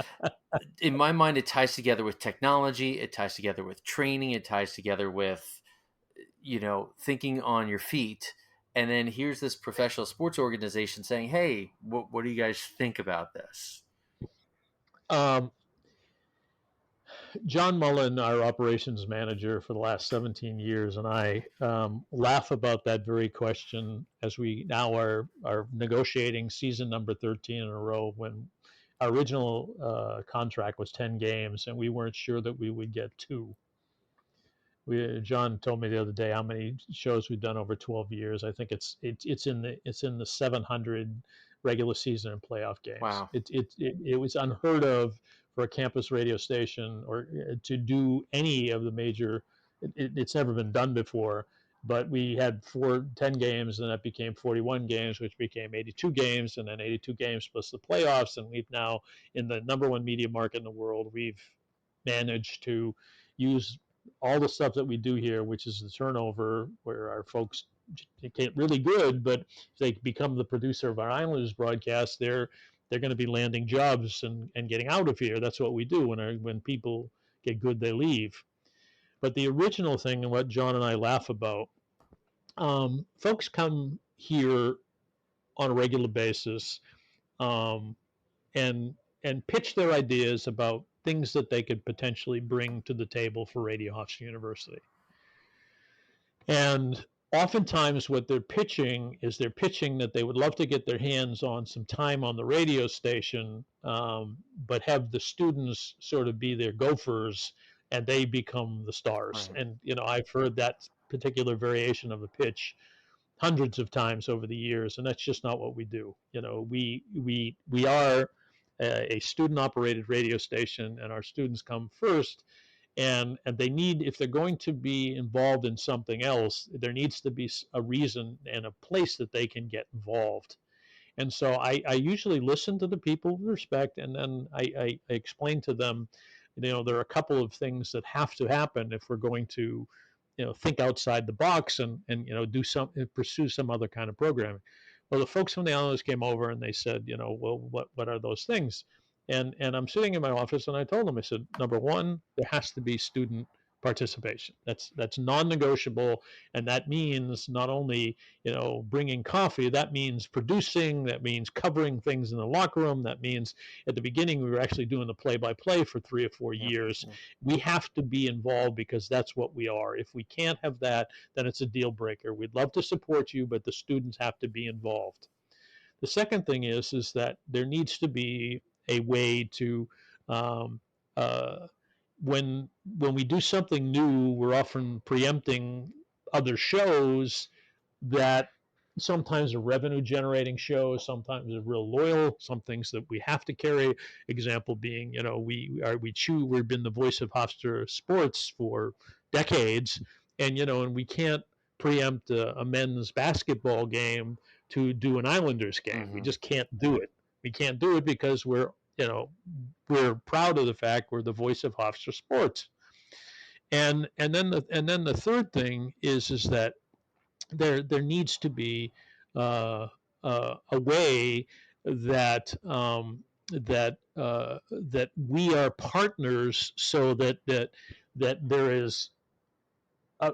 in my mind it ties together with technology, it ties together with training, it ties together with, thinking on your feet. And then here's this professional sports organization saying, hey, what do you guys think about this? Um, John Mullen, our operations manager for the last 17 years, and I laugh about that very question as we now are negotiating season number 13 in a row, when our original contract was 10 games and we weren't sure that we would get two. John told me the other day how many shows we've done over 12 years. I think it's in the 700 regular season and playoff games. Wow. It was unheard of for a campus radio station or to do any of the major. It's never been done before. But we had 10 games, and that became 41 games, which became 82 games, and then 82 games plus the playoffs. And we've now, in the number one media market in the world, we've managed to use all the stuff that we do here, which is the turnover, where our folks get really good, but if they become the producer of our Islanders broadcast, they're going to be landing jobs and getting out of here. That's what we do. When people get good, they leave. But the original thing, and what John and I laugh about, folks come here on a regular basis, um, and pitch their ideas about things that they could potentially bring to the table for Radio Hofstra University. And oftentimes, what they're pitching that they would love to get their hands on some time on the radio station, but have the students sort of be their gophers, and they become the stars. Right. And I've heard that particular variation of the pitch hundreds of times over the years, and that's just not what we do. We are a student operated radio station, and our students come first, and they need, if they're going to be involved in something else, there needs to be a reason and a place that they can get involved. And so I usually listen to the people with respect, and then I explain to them, there are a couple of things that have to happen if we're going to, think outside the box and pursue some other kind of programming. Well, the folks from the Islanders came over and they said, well, what are those things? And I'm sitting in my office and I told them, I said, number one, there has to be student participation. That's non-negotiable, and that means not only bringing coffee, that means producing, that means covering things in the locker room, that means at the beginning we were actually doing the play-by-play for 3 or 4 Yep. years. Yep. We have to be involved because that's what we are. If we can't have that, then it's a deal breaker. We'd love to support you, but the students have to be involved. The second thing is that there needs to be a way to um, uh, when we do something new, we're often preempting other shows that sometimes are revenue generating shows, sometimes are real loyal, some things that we have to carry. Example being, we've been the voice of Hofstra sports for decades, and we can't preempt a men's basketball game to do an Islanders game. We Mm-hmm. just can't do it. We can't do it because we're proud of the fact we're the voice of Hofstra sports. And then the third thing is that there needs to be a way that that we are partners, so that there is a,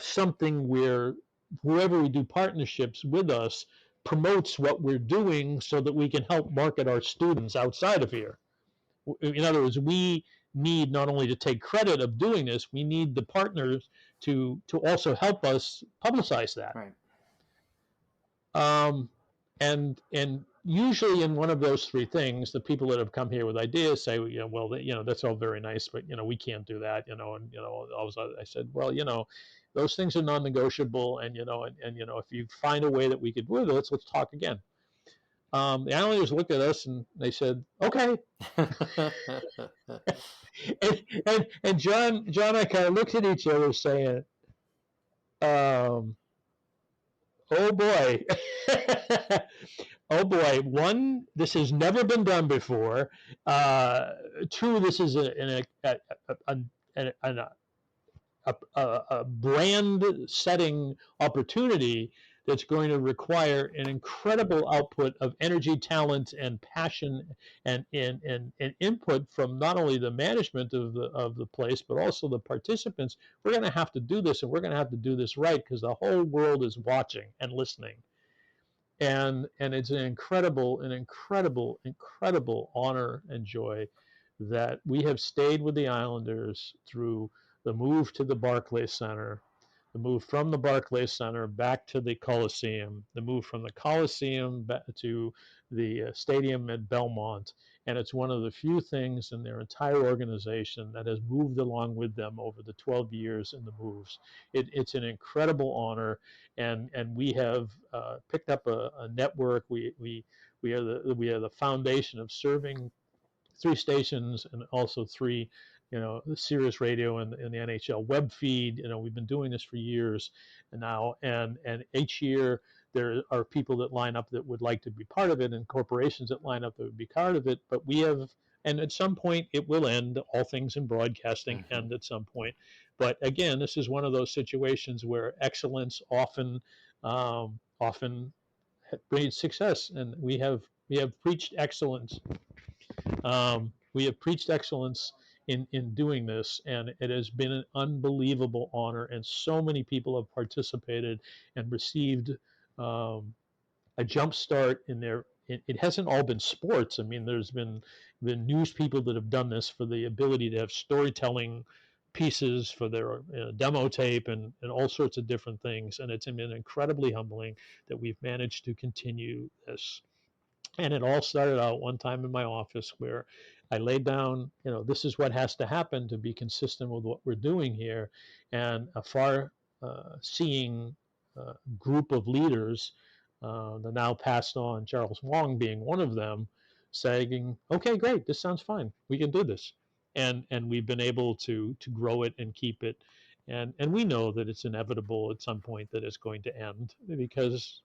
something where whoever we do partnerships with us promotes what we're doing, so that we can help market our students outside of here. In other words, we need not only to take credit of doing this, we need the partners to also help us publicize that. Right. And usually in one of those three things, the people that have come here with ideas say, well, that's all very nice, but we can't do that, I said, well, those things are non-negotiable, and if you find a way that we could do this, let's talk again. The Islanders looked at us and they said, okay. and John and I kind of looked at each other saying, oh boy. Oh boy. One, this has never been done before. Two, this is a brand setting opportunity that's going to require an incredible output of energy, talent, and passion, and input from not only the management of the place, but also the participants. We're going to have to do this, and we're going to have to do this right because the whole world is watching and listening. And it's an incredible honor and joy that we have stayed with the Islanders through the move to the Barclays Center, the move from the Barclays Center back to the Coliseum, the move from the Coliseum back to the stadium at Belmont. And it's one of the few things in their entire organization that has moved along with them over the 12 years in the moves. It's an incredible honor, and we have picked up a network. We are the foundation of serving three stations and also three, Sirius Radio and the NHL web feed. We've been doing this for years now, and each year there are people that line up that would like to be part of it, and corporations that line up that would be part of it. But we have, and at some point it will end. All things in broadcasting Hmm. end at some point. But again, this is one of those situations where excellence often breeds success, and we have preached excellence. We have preached excellence in doing this, and it has been an unbelievable honor. And so many people have participated and received a jump start in their. It hasn't all been sports. I mean, there's been news people that have done this for the ability to have storytelling pieces for their demo tape and all sorts of different things. And it's been incredibly humbling that we've managed to continue this. And it all started out one time in my office where I laid down, this is what has to happen to be consistent with what we're doing here. And a far seeing group of leaders, the now passed on Charles Wong being one of them, saying, okay, great, this sounds fine. We can do this. And we've been able to grow it and keep it. And we know that it's inevitable at some point that it's going to end because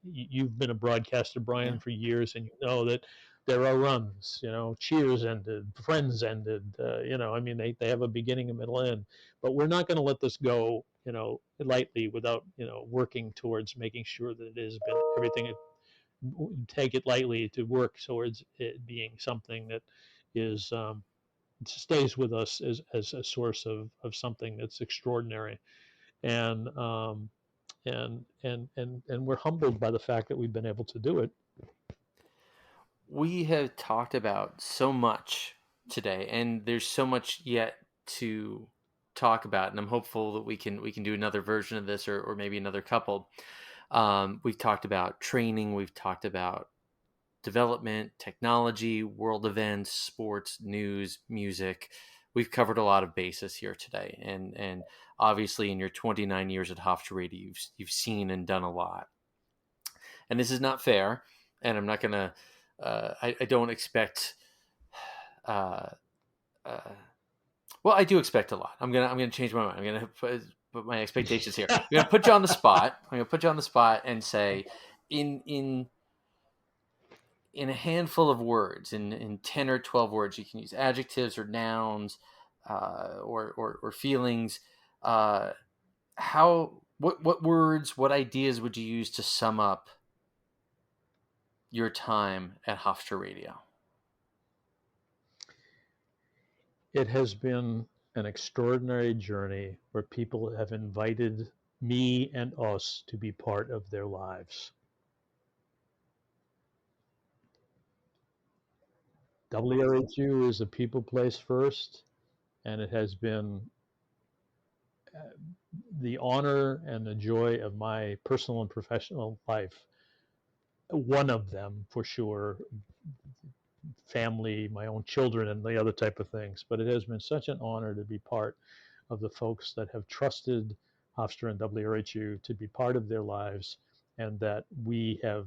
you've been a broadcaster, Yeah. Brian, for years, and you know that there are runs. Cheers ended, Friends ended. I mean, they have a beginning, a middle, end. But we're not going to let this go, lightly without working towards making sure that it has been everything. Take it lightly to work towards it being something that is stays with us as a source of something that's extraordinary. And and we're humbled by the fact that we've been able to do it. We have talked about so much today, and there's so much yet to talk about, and I'm hopeful that we can do another version of this, or maybe another couple. We've talked about training, we've talked about development, technology, world events, sports, news, music. We've covered a lot of bases here today, and obviously in your 29 years at HRAAY, you've seen and done a lot. And this is not fair, and I'm not gonna. I don't expect. Uh, uh, well, I do expect a lot. I'm gonna change my mind. I'm gonna put my expectations here. I'm gonna put you on the spot. I'm gonna put you on the spot and say, in in a handful of words, in 10 or 12 words, you can use adjectives or nouns, or feelings. Uh, what words, what ideas would you use to sum up your time at Hofstra Radio? It has been an extraordinary journey where people have invited me and us to be part of their lives. WRHU is a people place first, and it has been the honor and the joy of my personal and professional life. One of them, for sure, family, my own children, and the other type of things. But it has been such an honor to be part of the folks that have trusted Hofstra and WRHU to be part of their lives, and that we have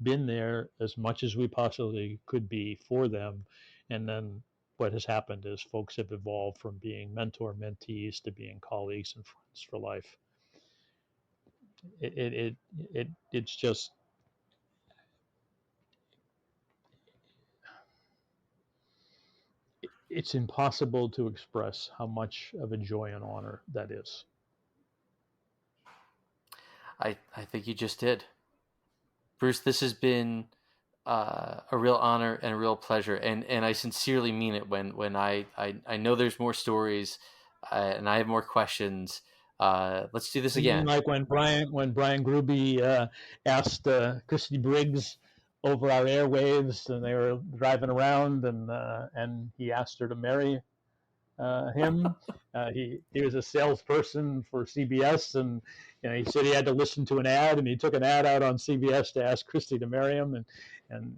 been there as much as we possibly could be for them. And then what has happened is folks have evolved from being mentor mentees to being colleagues and friends for life. It's just it's impossible to express how much of a joy and honor that is. I think you just did. Bruce, this has been a real honor and a real pleasure, and I sincerely mean it. When I know there's more stories, and I have more questions. Let's do this You mean again. like when Brian Gruby asked Christy Briggs over our airwaves, and they were driving around, and he asked her to marry him. He was a salesperson for CBS, and he said he had to listen to an ad, and he took an ad out on CBS to ask Christy to marry him, and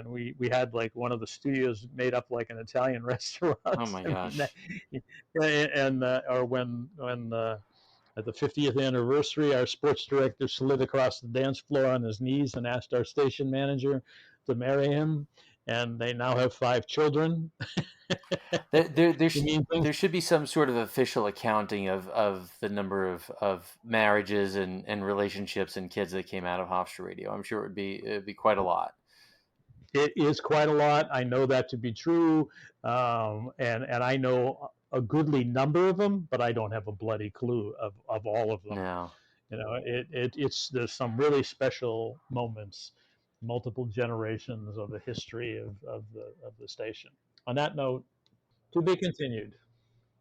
we had like one of the studios made up like an Italian Oh restaurant. my I mean, gosh. and or when at the 50th anniversary, our sports director slid across the dance floor on his knees and asked our station manager to marry him. And they now have 5 children. You mean things? There should be some sort of official accounting of the number of marriages and relationships and kids that came out of Hofstra Radio. I'm sure it'd be quite a lot. It is quite a lot. I know that to be true, and I know a goodly number of them, but I don't have a bloody clue of all of them. No. It's there's some really special moments, multiple generations of the history of the station. On that note, to be continued.